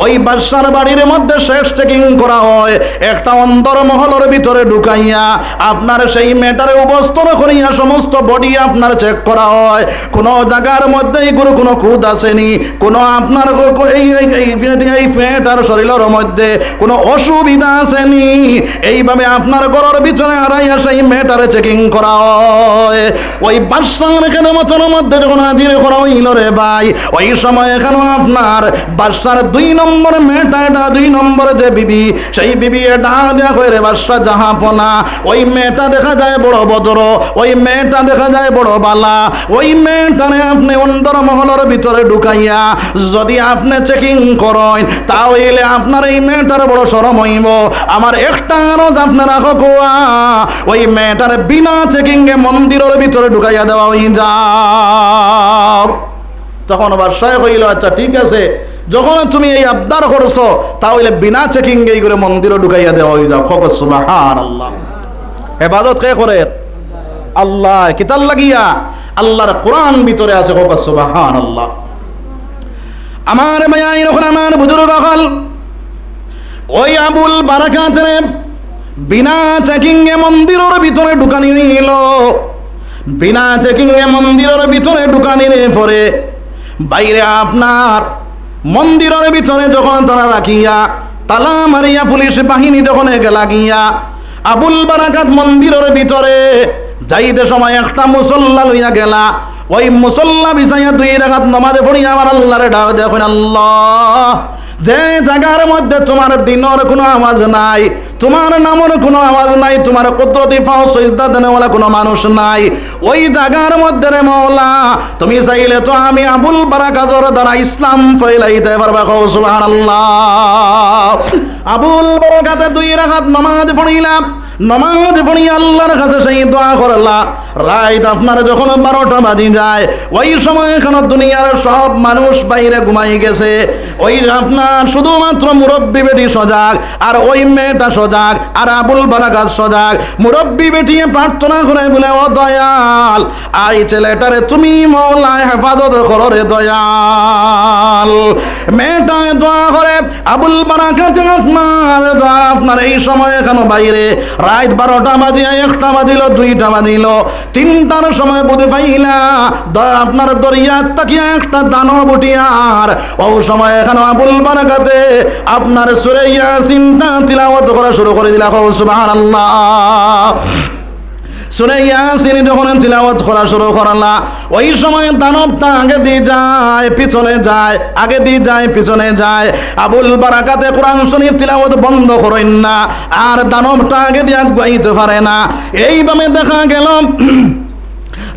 ওই বাদশার বাড়ির মধ্যে শেষ চেকিং করা হয়, একটা অন্দর মহলের ভিতরে ঢুকাইয়া আপনার সেই মেয়েটারে উপস্তর করিয়া সমস্ত বডি আপনার চেক করা হয়। কোন জায়গার মধ্যে এগুলো কোনো খুদ আসেনি, কোন আপনার এই পেটার শরীরের মধ্যে কোনো অসুবিধা আসেনি, এইভাবে আপনার ঘরের ভিতরে হারাইয়া সেই মেয়েটারে চেকিং করা হয়। ওই বাদশার এখানে মতন মধ্যে যখন হাজির করা হইল রে ভাই, ওই সময় এখানে আপনার বাদশার 2 নম্বর মেয়েটা, এটা 2 নম্বর যে বিবি, সেই বিবি এটা দেখ রে বাদশা জাহাপনা। ওই মেয়েটা দেখা যায় বড় ভদ্র, ওই মেয়েটা দেখা যায় বড় বালা, ওই মেয়েটারে আপনি অন্দর মহলের ভিতরে ঢুকাইয়া যদি আপনি চেকিং করেন তাহলে আপনার এই মেয়েটার বড় শরম হইব। আমার একটা আরজ আপনারা কোয়া, ওই মেয়েটার বিনা চেকিং এ মন্দিরের ভিতরে ঢুকাইয়া দেওয়া হই যাও। তখন বাদশাহ কইল আচ্ছা ঠিক আছে, যখন তুমি এই আবদার করছো তাহলে বিনা চেকিং এই করে মন্দিরে ঢুকাইয়া দেওয়া হই যাও। খোক সুবহানাল্লাহ। ইবাদত কে করে? আল্লাহ। কিতাল লাগিয়া আল্লাহর কোরআন ভিতরে আছে। খোক সুবহানাল্লাহ। আমার মায়া এরকম আমার বুজুর্গ হল ওই আবুল বারাকাতরে বিনা চেকিং এ মন্দিরের ভিতরে ঢুকানি নিল, বিনা চেকিং এ মন্দিরের ভিতরে ঢুকানি পরে বাইরে আপনার মন্দিরের ভিতরে যখন তারা রাখিয়া তালা মারিয়া পুলিশ বাহিনী যখন গেলা গিয়া আবুল বারাকাত মন্দিরের ভিতরে যাইতে সময় একটা মুসল্লা লইয়া গেলা, ওই মুসল্লা বিছাইয়া 2 রাকাত নামাজে পড়িয়া আমার আল্লাহরে ডাক দেখুন, আল্লাহ যে জায়গার মধ্যে তোমার দিনের কোনো আওয়াজ নাই, তোমার নামের কোনো আওয়াজ নাই, তোমার কুদরতি পাও সিজদা দেনেওয়ালা কোনো মানুষ নাই, ওই জায়গার মধ্যে রে মওলা তুমি চাইলে তো আমি আবুল বারাকাতের দ্বারা ইসলাম ফেলাইতে পারবা। সুবহানাল্লাহ। আবুল বারাকাতে 2 রাকাত নামাজ পড়িলাম, নামাজ পড়ি আল্লাহর কাছে সেই দোয়া করলা। রাত আপনার যখন 12টা বাজি যায়, ওই সময় এখানে দুনিয়ার সব মানুষ বাইরে ঘুমাই গেছে, ওই আপনার শুধুমাত্র মুরব্বী বেটি সজাগ, আর ওই মেয়েটা সজাগ, আর আবুল বারাকাত সজাগ। মুরব্বী বেটিয়ে প্রার্থনা করে বলে, ও দয়াল আই ছেলেটারে তুমি মওলা হেফাজত করো রে দয়াল। মেয়েটা দোয়া করে, আবুল বারাকাত আপনার এই সময় এখানে বাইরে রাত 12টা বাজিয়া 1টা বাজিল, 2টা বাজিল, 3টার সময় বুঝে পাইলা আপনার দরিয়া তাকিয়া একটা দানব উঠিয়ার, ও সময় এখানে আবুল বারাকাতে আপনার সূরা ইয়াসিনটা তিলাওয়াত করা শুরু করে দিলা। সুবহানাল্লাহ। সূরা ইয়াসিন যখন তিলাওয়াত করা শুরু করলা, ওই সময় দানবটা আগে দিয়ে যায় পিছনে যায়, আগে দিয়ে যায় পিছনে যায়। আবুল বারাকাতে কোরআন শরীফ তিলাওয়াত বন্ধ করেন না, আর দানবটা আগে দিয়ে গাইতে পারে না। এইভাবে দেখা গেল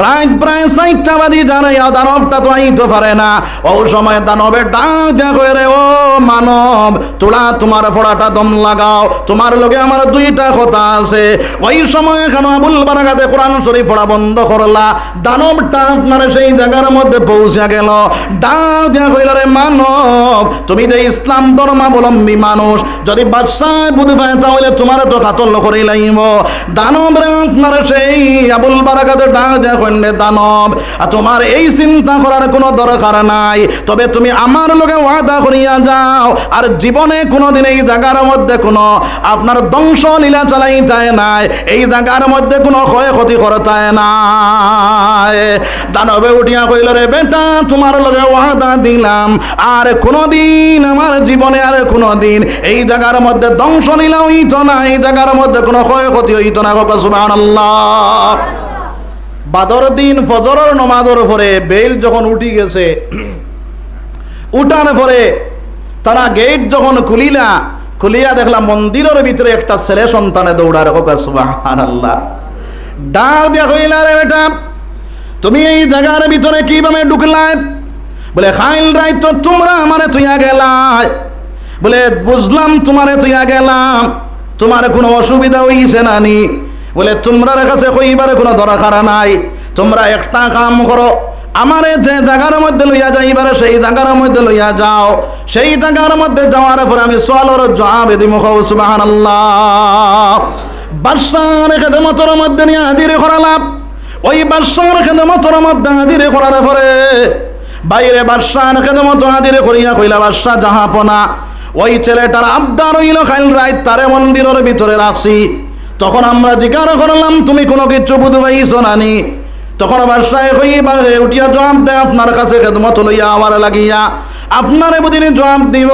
রাত প্রায় 4টা বাজি জানাই দানবটা তো আইতে পারে না। ও সময় দানবের ডাক দেখো, রে ও মানব তোরা তোমার ফোড়াটা দম লাগাও, তোমার লগে আমার 2টা কথা আছে। ওই সময় কেন আবুল বারাকাতে কোরআন শরীফ পড়া বন্ধ করলা, দানবটা আপনার সেই জায়গার মধ্যে পৌঁছে গেল। ডাক দিয়া কইল, রে মানব তুমি যে ইসলাম ধর্মাবলম্বী মানুষ, যদি বাদশাহ বুঝে পায় তাহলে তোমার তো কাতল করে লাইব। দানব রে আপনার সেই আবুল বারাকাতে ডাক দিয়া কন্যে দানব, আর তোমার এই চিন্তা করার কোনো দরকার নাই। তবে তুমি আমার লগে ওয়াদা করিয়া যাও, আর জীবনে কোনোদিন এই জায়গার মধ্যে কোনো আপনার ধ্বংস লীলা চালাই যায় নাই, এই জায়গার মধ্যে কোনো ক্ষয়ক্ষতি করতে নাই। দানবে উঠিয়া কইল, রে বেটা, তোমার লগে ওয়াদা দিলাম, আর কোনোদিন আমার জীবনে আর কোনোদিন এই জায়গার মধ্যে ধ্বংস লীলা হইতো না, এই জায়গার মধ্যে কোনো ক্ষয়ক্ষতি হইতো না। সুবহানাল্লাহ। বাদর দিন ফজরের নামাজের পরে বেল যখন উঠি গেছে, উঠার পরে তারা গেট যখন খুলিয়া দেখলাম মন্দিরের ভিতরে একটা ছেলে সন্তানে দৌড়ার। সুবহানাল্লাহ। ডাক দিয়া কইলা, রে বেটা, তুমি এই জায়গার ভিতরে কিভাবে ঢুকলাই? বলে, খাইল রাইত তো তোমরা আমারে তুইয়া গেলাই। বলে, বুঝলাম তোমারে তুইয়া গেলাম, তোমার কোনো অসুবিধা হইছে না নি? বলে, তোমরা কাছে কইবার কোনো দরকার নাই। তোমরা একটা কাম করো, আমারে যে জায়গার মধ্যে লইয়া যাইবারে সেই জায়গার মধ্যে লইয়া যাও। সেই জায়গার মধ্যে যাওয়ার পরে আমি সোয়ালের জবাব দিমু। সুবহানাল্লাহ। বাদশার খেদমতের মধ্যে নিয়ে হাজির করালাম। ওই বাদশার খেদমতের মধ্যে হাজির করার পরে বাইরে বাদশার খেদমত হাজির করিয়া কইলা, বাদশা জাহাপনা, ওই ছেলেটার আবদার হইল খাইল রাত তারে মন্দিরের ভিতরে রাখছি। তখন আমরা জিজ্ঞাসা করলাম, তুমি কোনো কিছু বুঝবাইছো নানি? তখন বাদশাহ উঠিয়া জবাব দেয়, আপনার কাছে খেদমত লইয়া আমার লাগিয়া আপনারে বুঝিনি জবাব দিব।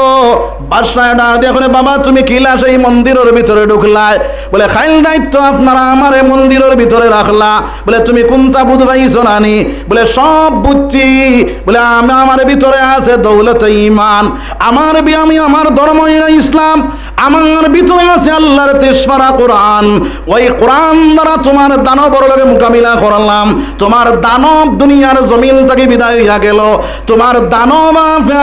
বাদশাহ ডাক দিয়া করে, বাবা তুমি কিলা সেই মন্দিরের ভিতরে ঢুকলাই? বলে, খাইল দায়িত্ব আপনারা আমারে মন্দিরের ভিতরে রাখলা। বলে, তুমি কোনটা বুঝবাইছো নানি? বলে, সব বুঝছি। বলে, আমার ভিতরে আছে দৌলত ঈমান, আমি আমার ধর্ম ইসলাম, আমার ভিতরে আছে আল্লাহর 23 পারা কোরআন। ওই কোরআন দ্বারা তোমার দানবর লগে মোকাবিলা করলাম। তোমার দানব দুনিয়ার জমিন থেকে বিদায় হইয়া গেল। তোমার দানব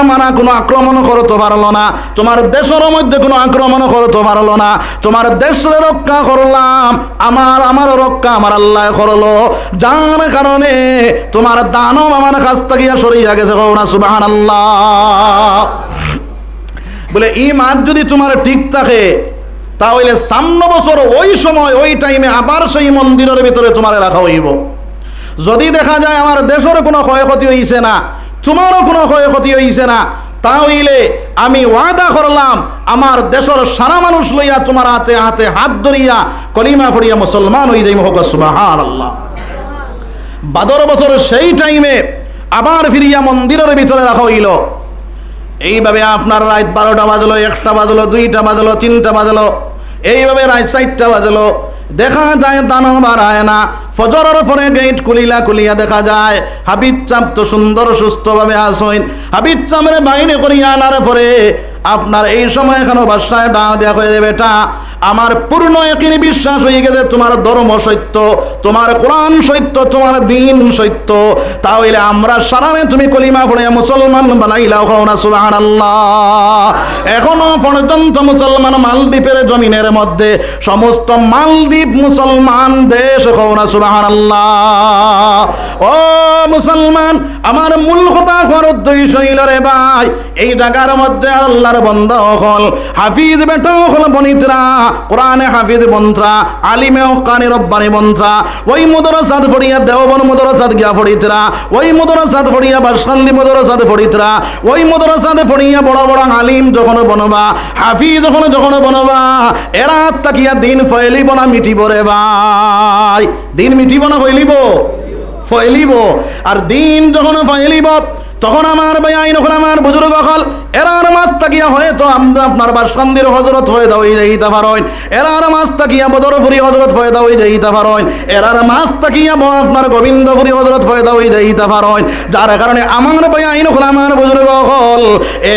আমার কোনো আক্রমণ করতে পারলো না, তোমার দেশের মধ্যে কোনো আক্রমণ করতে পারলো না। তোমার দেশের রক্ষা করলাম, আমার রক্ষা আমার আল্লাহ করলো, যার কারণে তোমার দানব আমার কাছ থেকে সরিয়া গেছে। সুবহানাল্লাহ। বলে, ঈমান যদি তোমার ঠিক থাকে তাহলে ৫৬ বছর ওই সময় ওই টাইমে আবার সেই মন্দিরের ভিতরে তোমার রাখা হইব। যদি দেখা যায় আমার দেশের কোনো ক্ষয়ক্ষতি হইছে না, তোমারও কোনো ক্ষয়ক্ষতি হইছে না, তাহলে আমি ওয়াদা করলাম আমার দেশের সারা মানুষ লইয়া তোমার হাতে হাতে হাত ধরিয়া কলিমা পড়িয়া মুসলমান হয়ে যাইব। সুবহানাল্লাহ। ১২ বছর সেই টাইমে আবার ফিরিয়া মন্দিরের ভিতরে রাখা হইল। এইভাবে আপনার রাত ১২টা বাজলো, ১টা বাজলো, ২টা বাজলো, ৩টা বাজলো, এইভাবে রাত ৪টা বাজলো। দেখা যায় দানব আর আয় না। ফজরের পরে গেট খুলিয়া দেখা যায় হাবিব চাপ তো সুন্দর সুস্থভাবে আসেন। হাবিব চাপরে বাইরে করিয়া আনার পরে আপনার এই সময় এখানে বাদশায় ডাক দেয়া হয়ে যাবে, বেটা, আমার পূর্ণ একই বিশ্বাস হয়ে গেছে তোমার ধর্ম সত্য, তোমার কোরআন সত্য, তোমার দিন সত্য। তাহলে আমরা সারামে তুমি কলিমা পড়ে মুসলমান বানাইলাও। না সুবহানাল্লাহ। এখনো পর্যন্ত মুসলমান মালদ্বীপের জমিনের মধ্যে সমস্ত মালদ্বীপ মুসলমান দেশ। না সুবহানাল্লাহ। ও মুসলমান, আমার মূল কথা হওয়ার উদ্দেশ্য হইল, রে ভাই, এই জায়গার মধ্যে আল্লাহর বন্দা হল, হাফিজ বেটা হল, বনিতরা কোরআনে হাফিজ বন্ত্রা, আলিমে কানে রব্বানি বন্ত্রা, ওই মুদরসাদ পড়িয়া দেওবন মুদরসাদ গিয়া পড়িতরা, ওই মুদরসাদ পড়িয়া বাসকান্দি মুদরসাদ পড়িতরা, ওই মুদরসাদ পড়িয়া বড় বড় আলিম যখন বনবা, হাফিজ যখন বনবা, এরা তাকিয়া দিন ফয়লিব না মিটিব? রে ভাই, দিন মিটিব না ফয়লিব? আর দিন যখন ফয়লিব তখন আমার ভাই আইন আমার বুজুর্গ হল, এরার মাছ তাকিয়া হয়তো আপনার বাসকান্দির হজরত হয়ে দাও যাইতে পারেন, এরার মাছ তাকিয়া বদরপুরি হজরত হয়ে দাও যাইতে পারেন, এরার মাছ তাকিয়া আপনার গোবিন্দপুরি হজরত হয়ে দাও যাইতে পারেন। যার কারণে আমার ভাই আইন আমার বুজুর্গ হল,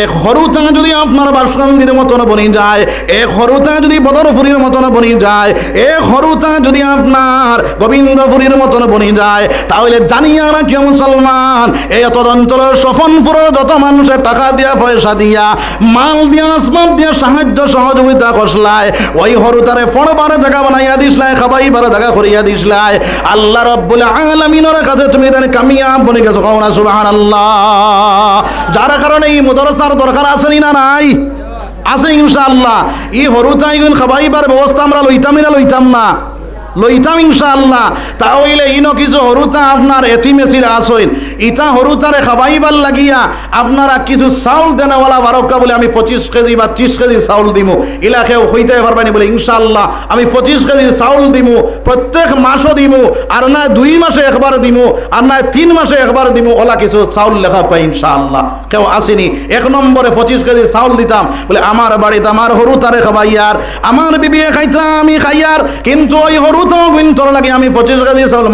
এক হরুতা যদি আপনার বাসকান্দির মতন বনি যায়, এক হরুতা যদি বদরপুরির মতন বনি যায়, এক হরুতা যদি আপনার গোবিন্দপুরীর মতন বনি যায়, তাহলে জানিয়া রাখি মুসলমান, এই এত অঞ্চল সফনপুরের যত মানুষের টাকা দিয়া পয়সা দিয়া মাল দিয়া আসবাব দিয়া সাহায্য সহযোগিতা করছলায়, ওই হরুতারে পড়বার জায়গা বানাইয়া দিসলায়, খাবাইবার জায়গা করিয়া দিসলায়, আল্লাহ রাব্বুল আলামিনের কাছে তুমি তার কামিয়াব বনে গেছো। না সুবহানাল্লাহ। যার কারণে এই মাদ্রাসার দরকার আছে না নাই? আছে ইনশাআল্লাহ। এই হরুতাইগুন খাবাইবার ব্যবস্থা আমরা লইতাম না? লইতাম ইনশাআল্লাহ। তাহলে ইনো কিছু হরুতা আপনার এটিমেসির আসইন ইটা হরুতারে খাবাইবার লাগিয়া আপনারা কিছু চাউল দেনেওয়ালা বারকা বলে আমি 25 কেজি বা 30 কেজি চাউল দিমু ইলাকেও হইতে পারবানি বলে ইনশাআল্লাহ আমি 25 কেজি চাউল দিমু, প্রত্যেক মাসও দিমু, আর না 2 মাসে একবার দিমু, আর না 3 মাসে একবার দিমু, ওলা কিছু চাউল লেখা পাই ইনশাআল্লাহ। কেউ আসেনি 1 নম্বরে 25 কেজি চাউল দিতাম বলে আমার বাড়িতে আমার হরুতারে খাবাইয়ার, আমার বিবিয়ে খাইতাম আমি খাইয়ার, কিন্তু ওই হরুতাও বিন্তর লাগে আমি 25 কেজি চাউল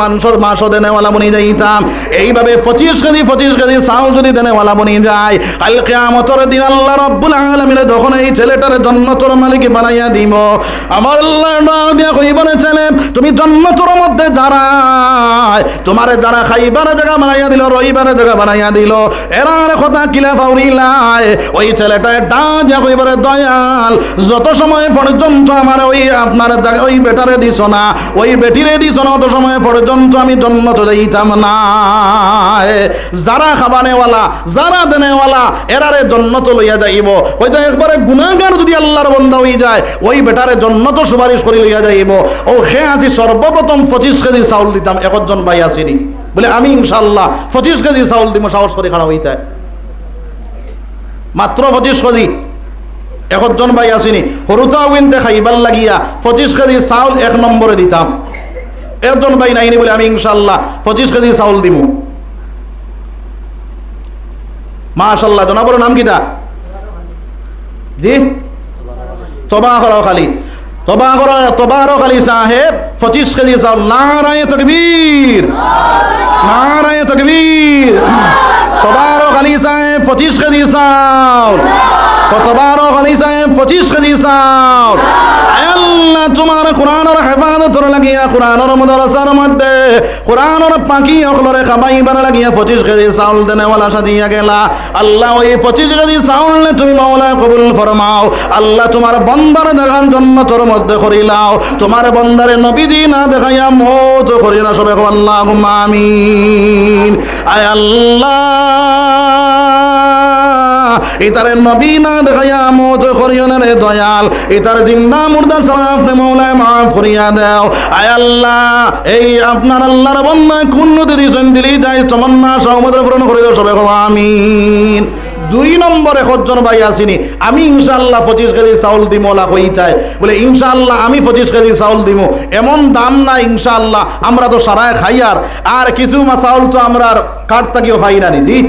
মাসও দেনেওয়ালা বনি যাইতাম। এইভাবে 25 কেজি চাউল যদি দেনেওয়ালা বনি যায়, কাল কিয়ামতের দিন আল্লাহ রাব্বুল আলামিন যখন এই ছেলেটার জান্নাতের মালিক বানাইয়া দিব, আমার আল্লাহ ডাক দিয়া কইবেন ছেলে তুমি জান্নাতের মধ্যে যারা তোমার যারা খাইবার জায়গা বানাইয়া দিল, রইবার জায়গা বানাইয়া দিল, এরার কথা কিলা ফাউরিলাই। ওই ছেলেটা ডাক দিয়া কইবারে দয়াল যত সময় পর্যন্ত আমার ওই আপনার ওই বেটারে দিছ না, ওই বেটিরে দিছ না, অত সময় পর্যন্ত আমি জান্নাতে যাইতাম না। যারা খাবানেওয়ালা যারা দেনেওয়ালা এরারে জান্নাতে লইয়া যাইব। হয়তো একবারে গুনাহগার যদি আল্লাহর বান্দা হই যায় ওই বেটারে জান্নাতে সুপারিশ করে লইয়া যাইব। ও সে আসি সর্বপ্রথম 25 কেজি চাউল দিতাম। একজন ভাই আসেনি বলে আমি ইনশাআল্লাহ 25 কেজি চাউল দিব, সাহস করে খারাপ হইতে মাত্র 25 কেজি। একজন ভাই আসেনি হরুতাও কিনতে খাইবার লাগিয়া 25 কেজি চাউল 1 নম্বরে দিতাম। একজন ভাই নাইনি বলে আমি ইনশাআল্লাহ 25 কেজি চাউল দিব। মাশাআল্লাহ। জনাবর নাম কিটা? জি তবা করো খালি, তবা করো, তবারক আলী সাহেব 25 কেজি চাউল। নারায়ে তাকবীর, নারায়ে তাকবীর। তবারক আলী সাহেব 25 কেজি চাউল, তবারক আলী সাহেব 25 কেজি চাউল। আল্লাহ তোমার কোরআনের হেফাজতের লাগিয়া কোরআনের মাদ্রাসার মধ্যে কোরআনের পাখি অকলরে খাবাইবার লাগিয়া 25 কেজি চাউল দেনেওয়ালা সাজিয়া গেলা। আল্লাহ ওই 25 কেজি চাউল তুমি মাওলা কবুল ফরমাও। আল্লাহ তোমার বন্দার জাগান জান্নাতের মধ্যে করিলাও, তোমার বন্দারে নবীজি না দেখাইয়া মওত করিনা। সবে আল্লাহুম্মা আমিন। আয় আল্লাহ ইতারে নবী না দেখাইয়া মওত করিও না রে দয়াল, ইতার জিন্দা মুর্দা সারা আপনি মাওলা মাফ করিয়া দাও। আয় আল্লাহ এই আপনার আল্লাহর বান্দা কোন নদী দিছেন দিলি যাই তমন্না সহমতের পূরণ করে দাও। সবে আমিন। 2 নম্বরে একজন ভাই আসিনি আমি ইনশাআল্লাহ 25 কেজি চাউল দিমো লা কইতাই বলে ইনশাআল্লাহ আমি 25 কেজি চাউল দিমো। এমন দাম না ইনশাআল্লাহ, আমরা তো সারায় খাইয়ার, আর কিছু চাউল তো আমরা কাঠ থাকিও খাই না নি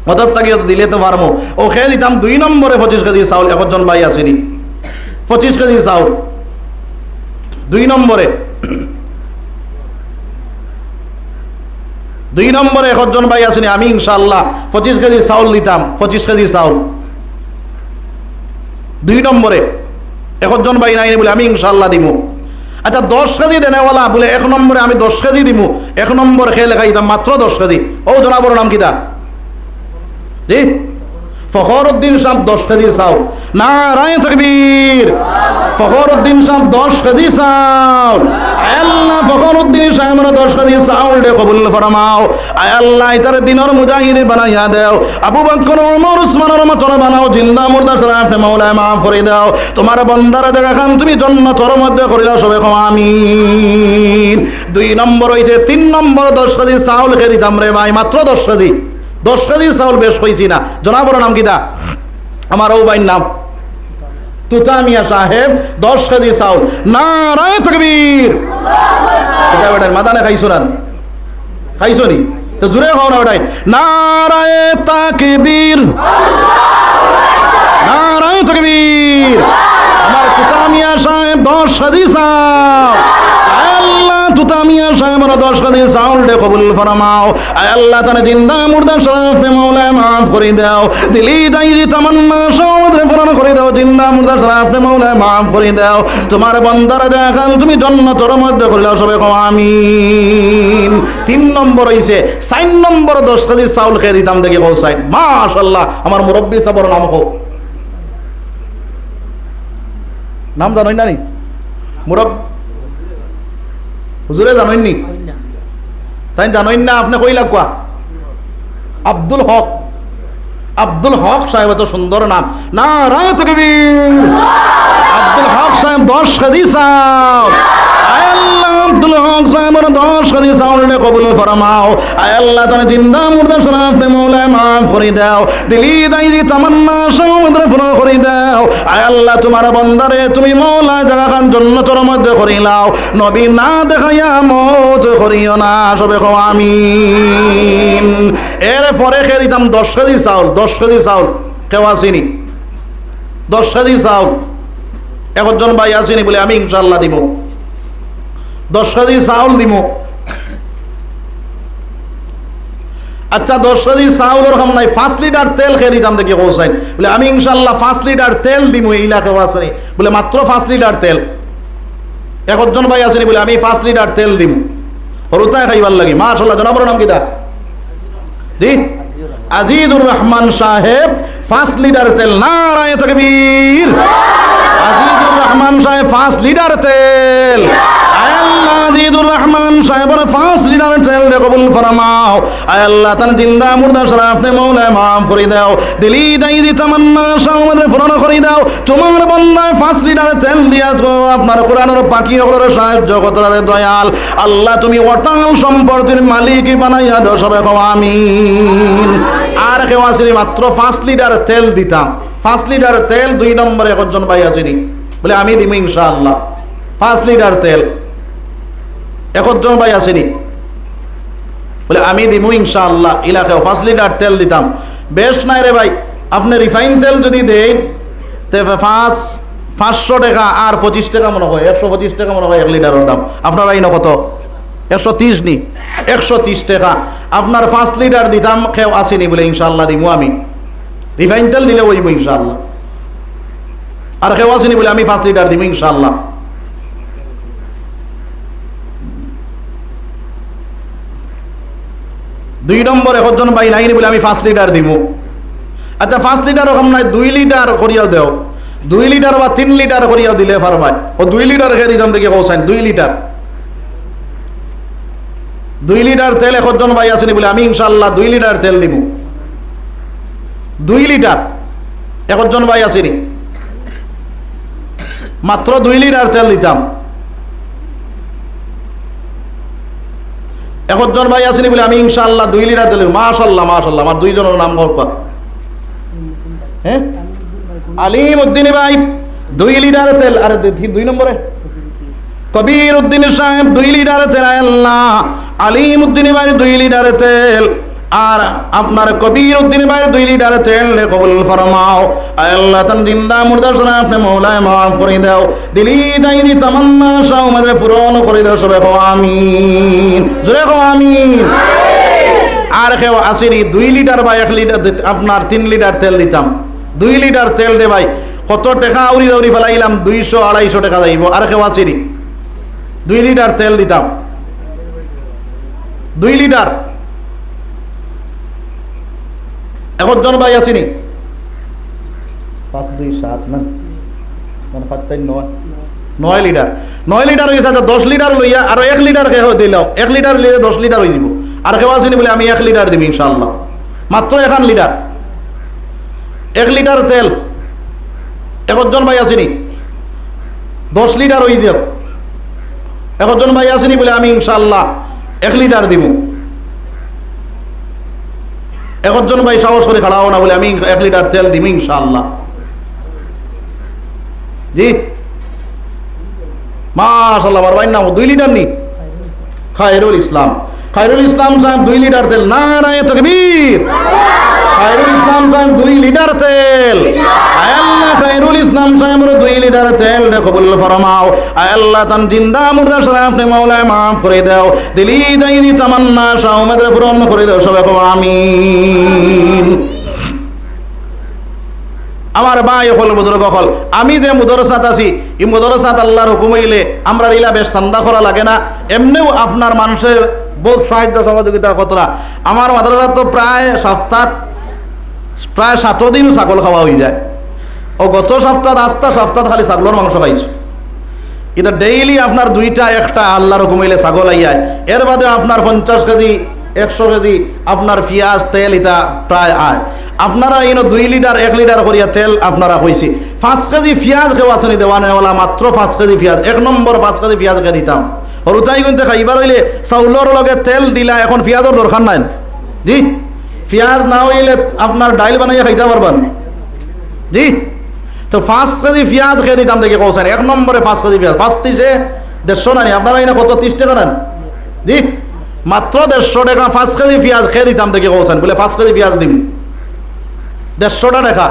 মদত থাকিও দিলে তো পারবো। ও খেয়ে দিতাম 2 নম্বরে 25 কেজি চাউল। একজন ভাই আসিনি 25 কেজি চাউল 2 নম্বরে। 2 নম্বরে একজন ভাই আসেনি আমি ইনশাআল্লাহ 25 কেজি চাউল দিতাম। 25 কেজি চাউল 2 নম্বরে। একজন ভাই নাই বলে আমি ইনশাআল্লাহ দিব। আচ্ছা 10 কেজি দেনেওয়ালা বলে 1 নম্বরে আমি 10 কেজি দিব। 1 নম্বর খেয়ে লেখাইতাম মাত্র 10 কেজি। ও জনাবর নাম কিটা? জি ফখরউদ্দিন সাহেব 10 কেজি চাউল। নারায়ে তাকবীর। ফখরউদ্দিন সাহেব 10 কেজি চাউল। আল্লাহ ফখরউদ্দিন সাহেবের 10 কেজি চাউল দে কবুল ফরমাও। আয় আল্লাহ ইতারে দিনের মুজাহিদ বানাইয়া দাও। আবু বকর ওমর উসমানের মতন বানাও। জিন্দা মুর্দা সারা আপনি মাওলা মাফ করে দাও। তোমার বান্দার জায়গা খান তুমি জান্নাতের মধ্যে করে দাও। সবে আমিন। 2 নম্বর হইছে। 3 নম্বর 10 কেজি চাউল খেয়ে দিতাম রে ভাই, মাত্র 10 কেজি। 10 কেজি চাউল বেশ পাইছি না। জনাবর নাম কিটা? আমার ও ভাইয়ের নাম তুতামিয়া সাহেব 10 কেজি চাউল। নারায়ে তাকবীর। এটা বেটার মাদানে খাইছো না? খাইছো নি? তো জুড়ে খাও না বেটাই। নারায়ে তাকবীর, নারায়ে তাকবীর। আমার তুতামিয়া সাহেব 10 কেজি চাউল। আল্লাহ তুতামিয়া সাহেবের 10 কেজি চাউল দে কবুল ফরমাও। আয় আল্লাহ তানে জিন্দা মুর্দা শরফ মাওলা মাফ করে দাও। দিলি দাইরি তামান্না সওদরে পূরণ করে দাও। জিন্দা মুর্দা শরফ মাওলা মাফ করে দাও। তোমার বান্দারা দেখান তুমি জান্নাতের মধ্যে করে দাও। সবে আমিন। 3 নম্বর হইছে। 4 নম্বর 10 কেজি চাউল খেয়ে দিতাম দেখি কও সাইড। মাশাআল্লাহ। আমার মুরব্বি সাহেবের নাম কও। নাম জানোই না নি? মুরব্বি হুজুরে জানোই নি? তাই জানোই না? আপনি কই লাগবা? আব্দুল হক। আব্দুল হক সাহেব এত সুন্দর নাম। নারায়ে তাকবীর। আব্দুল হক সাহেব 10 কেজি চাউল। আব্দুল হক সাহেবের 10 কেজি চাউলটা কবুল ফরমাও। আয় আল্লাহ তুমি জিন্দা মুর্দা শরাফে মৌলায় মাফ করে দাও, দিলি দাইদি তামান্না সৌমদ্র পুরো করে দাও। আয় আল্লাহ তোমার বন্দারে তুমি মৌলা জায়গা খান জান্নাতের মধ্যে করিলাও, নবী না দেখাইয়া মত করিও না, সবে কও আমিন। এরপরে খেয়ে দিতাম 10 কেজি চাউল, 10 কেজি চাউল কেউ আসেনি, 10 কেজি চাউল একজন ভাই আসেনি বলে আমি ইনশাআল্লাহ দিব, 10 কেজি চাউল দিব। আচ্ছা 10 কেজি চাউলের কাম নাই, 5 লিটার তেল খেয়ে দিতাম দেখি কৌসাইন বলে আমি ইনশাআল্লাহ 5 লিটার তেল দিব। এইলা কেউ আসেনি বলে মাত্র 5 লিটার তেল। একজন ভাই আসেনি বলে আমি 5 লিটার তেল দিব, হরুতায় খাইবার লাগি। মাশাআল্লাহ, জনাবর নাম কিটা? জি আজিজুর রহমান সাহেব 5 লিটার তেল। নারায়ে তাকবীর। আজিজুর রহমান সাহেব 5 লিটার তেল। আল্লাহ আজিজুর রহমান সাহেবের 5 লিটার তেল কবুল ফরমাও। আয় আল্লাহ তার জিন্দা মুর্দা শরাফে মৌলায় মাফ করে দাও, দিলি দাইদি তামান্না সৌমদ্র পূরণ করে দাও। তোমার বন্দায় 5 লিটার তেল দিয়া আপনার কোরআনের পাখি হলোর সাহায্য কতরে দয়াল আল্লাহ তুমি অটাল সম্পদের মালিক বানাইয়া দাও, সবাই কও আমিন। আর কেউ আসেনি মাত্র 5 লিটার তেল দিতাম, 5 লিটার তেল। 2 নম্বরে একজন ভাই আসেনি বলে আমি দিব ইনশাআল্লাহ 5 লিটার তেল। একজন ভাই আসেনি বলে আমি দিব ইনশাআল্লাহ, ইলাকায় 5 লিটার তেল দিতাম। বেশ নাই রে ভাই, আপনি রিফাইন তেল যদি দেন তে 500 টাকা আর 25 টাকা মনে হয়, 125 টাকা মনে হয় 1 লিটারের দাম। আপনার আইন কত? 130 নি, 130 টাকা। আপনার 5 লিটার দিতাম, কেউ আসেনি বলে ইনশাআল্লাহ দিব আমি। রিফাইন তেল দিলে ওইব ইনশাআল্লাহ। আর কেউ আসেনি বলে আমি 5 লিটার দিব ইনশাআল্লাহ। দুই নম্বর একজন ভাই নাইনি বলে আমি 5 লিটার দিব। আচ্ছা 5 লিটার ওরকম নাই, 2 লিটার করিয়া দেও, 2 লিটার বা 3 লিটার করিয়া দিলে পারবাই। ও 2 লিটার খেয়ে দিতাম দেখি কৌসাইন 2 লিটার, 2 লিটার তেল। একজন ভাই আসেনি বলে আমি ইনশাআল্লাহ 2 লিটার তেল দিব। 2 লিটার একজন ভাই আসেনি, মাত্র 2 লিটার তেল দিতাম। একজন ভাই আসেনি বলে আমি ইনশাআল্লাহ 2 লিটার তেল। মাশাআল্লাহ মাশাআল্লাহ, আমার 2 জনের নাম বলবা। হ্যাঁ আলিম উদ্দিন ভাই 2 লিটার তেল। আর 2 নম্বরে কবির উদ্দিন সাহেব 2 লিটার তেল। আল্লাহ আলিম উদ্দিন ভাই 2 লিটার তেল। আর আপনার কবির উদ্দিন ভাই 2 লিটার তেল কবুল ফরমাও। আল্লাহ তান জিন্দা মুর্দা শরাফে মৌলায় মাফ করে দাও, দিলি দাইদি তামান্না সৌমদ্র পূরণ করে দাও, সবাই কও আমিন, জোরে কও আমিন। আর কেউ আসেনি 2 লিটার বা 1 লিটার আপনার 3 লিটার তেল দিতাম। 2 লিটার তেল দে ভাই কত টাকা উড়ি দৌড়ি ফেলাইলাম, 200-250 টাকা যাইব। আর কেউ আসেনি 2 লিটার তেল দিতাম। 2 লিটার একজন ভাই আসেনি 5 2 7 না মানে 5 4 9 9 লিটার। 9 লিটার হয়ে গেছে। 10 লিটার লইয়া আর 1 লিটার খেয়ে দিলাম, 1 লিটার লিয়ে 10 লিটার হয়ে যাব। আর কেউ আসেনি বলে আমি 1 লিটার দিব ইনশাআল্লাহ, মাত্র 1 লিটার, 1 লিটার তেল। একজন ভাই আসেনি 10 লিটার হয়ে যাব। একজন ভাই আসেনি বলে আমি ইনশাআল্লাহ 1 লিটার দিব। একজন ভাই সাহস করে খাড়াও না বলে আমি 1 লিটার তেল দিব ইনশাআল্লাহ। জি মাশাআল্লাহ, আমার ভাই নাম 2 লিটার নি খায়রুল ইসলাম। খায়রুল ইসলাম সাহেব 2 লিটার তেল। নারায়ে তাকবীর। খায়রুল ইসলাম সাহেব 2 লিটার তেল। আল্লাহ খায়রুল ইসলাম সাহেবের 2 লিটার তেল কবুল ফরমাও। আল্লাহ তান জিন্দা মুর্দা শরাফে মৌলায় মাফ করে দাও, দিলি দাইদি তামান্না সৌমদ্র পূরণ করে দাও, সবাই কও আমিন। আমার ভাই হল বুজুর্গ হল, আমি যে মুদরসাত আছি এই মুদরসাত আল্লাহর হুকুম হইলে আমরা রিলা বেশ চান্দা করা লাগে না। এমনিও আপনার মানুষের বহুত সাহায্য সহযোগিতা কতটা। আমার মাদ্রাসা তো প্রায় 7 দিন ছাগল খাওয়া হয়ে যায়। ও গত সপ্তাহ 8টা সপ্তাহ খালি ছাগলের মাংস খাইছো। কিন্তু ডেইলি আপনার 2টা 1টা আল্লাহর হুকুম হইলে ছাগল আইয়ায়। এর বাদে আপনার 50 কেজি 100 কেজি আপনার পেঁয়াজ তেল এটা প্রায় আয় আপনারা 2 লিটার 1 লিটার করিয়া তেল আপনারা কইছি 5 কেজি পেঁয়াজ কেউ আসেনি দেওয়ানেওয়ালা মাত্র 5 কেজি পেঁয়াজ 1 নম্বর 5 কেজি পেঁয়াজ খেয়ে দিতাম হরুতাই কিন্তু খাইবার হইলে চাউলের লগে তেল দিলা এখন পেঁয়াজের দরকার নাই জি পেঁয়াজ না হইলে আপনার ডাইল বানাইয়া খাইতে পারবেন জি তো 5 কেজি পেঁয়াজ খেয়ে দিতাম দেখে কৌছেন 1 নম্বরে 5 কেজি পেঁয়াজ 5 30 150 নাই আপনারা না কত 30 টাকা নেন জি মাত্র 150 টাকা 5 কেজি পেঁয়াজ খেয়ে দিতাম দেখে কৌছেন বলে 5 কেজি পেঁয়াজ দিন 150 টাকা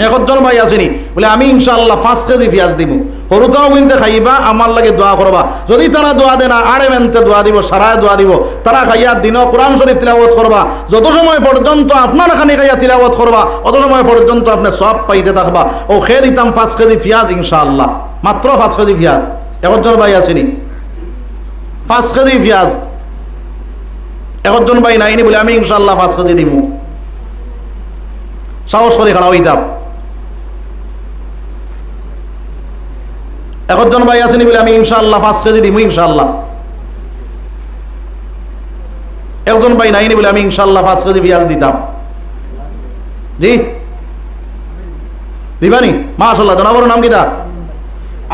একজন ভাই আসেনি বলে আমি ইনশাআল্লাহ 5 কেজি পেঁয়াজ দিব হরুতাও কিন্তু খাইবা আমার লাগে দোয়া করবা যদি তারা দোয়া দেয় না আড়ে মেনতে দোয়া দিব সারায় দোয়া দিব তারা খাইয়া দিন কোরআন শরীফ তিলাওয়াত করবা যত সময় পর্যন্ত আপনার এখানে খাইয়া তিলাওয়াত করবা অত সময় পর্যন্ত আপনি সব পাইতে থাকবা ও খেয়ে দিতাম 5 কেজি পেঁয়াজ ইনশাআল্লাহ মাত্র 5 কেজি পেঁয়াজ একজন ভাই আসেনি 5 কেজি পেঁয়াজ একজন ভাই নাইনি বলে আমি ইনশাআল্লাহ 5 কেজি দিব সাহস করে খাড়া হইতাম একজন ভাই আসেনি বলে আমি ইনশাআল্লাহ 5 কেজি দিব ইনশাআল্লাহ একজন ভাই নাইনি বলে আমি ইনশাআল্লাহ 5 কেজি পেঁয়াজ দিতাম জি দিবানি মাশাআল্লাহ জনাবর নাম কিটা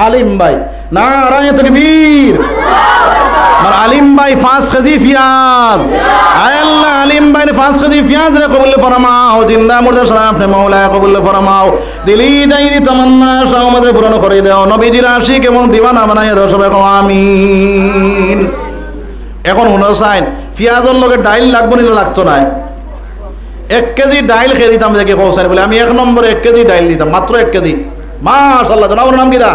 আলিম ভাই নারায়ে তাকবীর আর আলিম ভাই 5 কেজি পেঁয়াজ আল্লাহ আলিম ভাই 5 কেজি পেঁয়াজ রে কবুল ফরমাও জিন্দা মুর্দা সালাম আপনি মাওলা কবুল ফরমাও দিলি দাইদি তামান্না সব আমাদের পূরণ করে দাও নবীজির আশিক এবং দিওয়ানা বানাইয়া দাও সবাই কও আমিন এখন হুনসাইন পেঁয়াজের লগে ডাইল লাগবো নিলে লাগতো না 1 কেজি ডাইল খেয়ে দিতাম দেখে কৌছেন বলে আমি 1 নম্বরে 1 কেজি ডাইল দিতাম মাত্র 1 কেজি মাশাআল্লাহ জনাবর নাম কিরা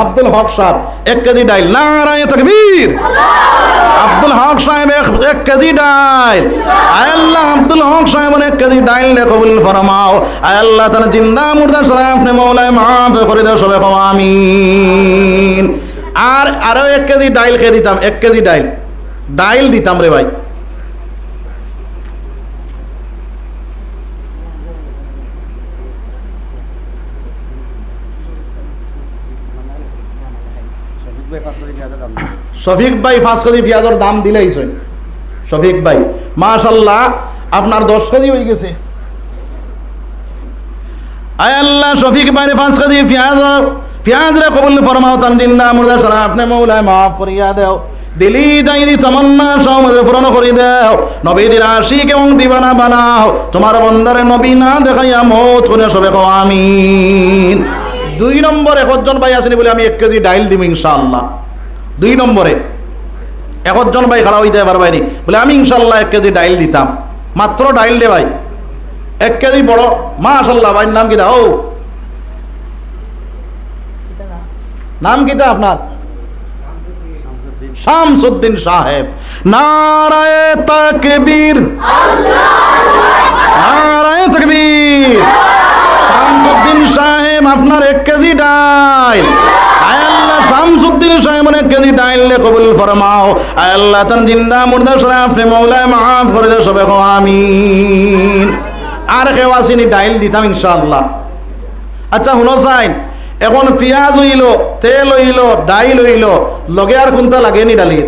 আব্দুল হক সাহেব 1 কেজি ডাইল নারায়ে তাকবীর আব্দুল হক সাহেব 1 কেজি ডাইল আল্লাহ আব্দুল হক সাহেব 1 কেজি ডাইল নে কবুল ফরমাও আল্লাহ তাআলা জিন্দা মুর্দা সালাম আপনি মাওলা মাফ করে দাও সবাই কও আমিন আর আরো 1 কেজি ডাইল খেয়ে দিতাম 1 কেজি ডাইল দিতাম রে ভাই শফিক ভাই 5 কেজি পেঁয়াজের দাম দিলেই সই শফিক ভাই মাশাআল্লাহ আপনার 10 কেজি হয়ে গেছে আয় আল্লাহ শফিক ভাই 5 কেজি পেঁয়াজ রে কবুল ফরমাও তান জিন্দা মুর্দা সারা আপনি মাওলা maaf করিয়া দাও দিলি দাইদি তামান্না সব পূরণ করে দাও নবীদের আশিক এবং দিওয়ানা বানাও তোমার বান্দারে নবী না দেখাইয়া মওত করে সবে কও আমিন 2 নম্বরে একজন ভাই আসেনি বলে আমি 1 কেজি ডাইল দিব ইনশাআল্লাহ 2 নম্বরে একজন ভাই খাড়া হইতে পারবাইনি বলে আমি ইনশাআল্লাহ 1 কেজি ডাইল দিতাম মাত্র ডাইল দে ভাই 1 কেজি বড় মাশাআল্লাহ ভাই নাম কি দাও নাম কি দা আপনার শামসুদ্দিন সাহেব নারায়ে তাকবীর নারায়ে তাকবীর শামসুদ্দিন সাহেব আপনার 1 কেজি ডাইল আল্লাহ শামসুদ্দিন সাহেব 1 কেজি ডাইল লে কবুল ফরমাও আল্লাহ তান জিন্দা মুর্দা সালাম আপনি মাওলা maaf করে দাও সবাই কও আমিন আর কেউ আসেনি ডাইল দিতাম ইনশাআল্লাহ আচ্ছা হুনসাইন এখন পেঁয়াজ হইল তেল হইল ডাইল হইল লগে আর কোনটা লাগেনি ডালির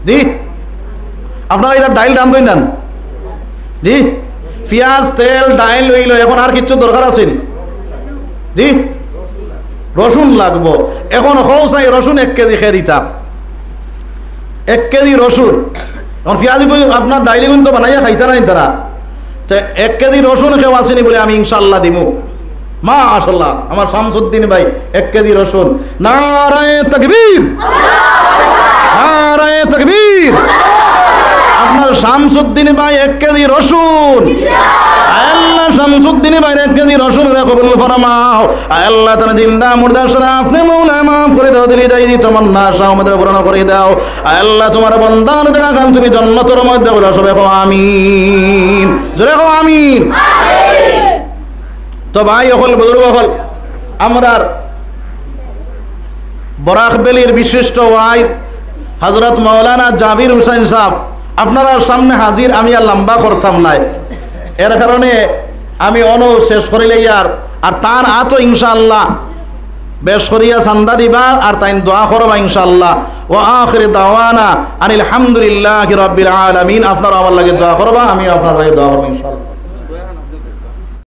জি আপনারা এটা ডাইল রান্ধই নেন জি পেঁয়াজ তেল ডাইল হইল এখন আর কিছু দরকার আছে জি রসুন লাগবো এখন হৌসাই রসুন 1 কেজি খেয়ে দিতাম 1 কেজি রসুন এখন পেঁয়াজ আপনার ডাইলি কিন্তু বানাইয়া খাইতে নাই তারা 1 কেজি রসুন কেউ আসেনি বলে আমি ইনশাআল্লাহ দিমু মাশাআল্লাহ আমার শামসুদ্দিন ভাই 1 কেজি রসুন নারায়ে তাকবীর নারায়ে তাকবীর আপনার শামসুদ্দিন ভাই 1 কেজি রসুন আল্লাহ শামসুদ্দিন ভাই 1 কেজি রসুন কবুল ফরমাও আল্লাহ তাআলা জিন্দা মুর্দা সারা আপনি মাওলা maaf করে দাও দিলি দাইদি তামান্না সব আমাদের পূরণ করে দাও আল্লাহ তোমার বান্দার দেখা গান তুমি জান্নাতের মধ্যে বলো সবাই কও আমিন জোরে কও আমিন তো ভাই হল বুজুর্গ হল আমরার বরাকবেলির বিশিষ্ট ওয়াইজ হযরত মাওলানা জাবির হোসেন সাহেব আপনারা সামনে হাজির আমি আর লম্বা করতাম নাই এর কারণে আমি শেষ করিলে আর তার আতো ইনশাআল্লাহ বেশ করিয়া চান্দা দিবা আর তাইন দোয়া করবা ইনশাআল্লাহ। ওয়া আখির দাওয়ানা আনিল হামদুলিল্লাহি রাব্বিল আলামিন। আপনারা আমার লাগে দোয়া করবা, আমিও আপনার লাগে দোয়া করব ইনশাআল্লাহ।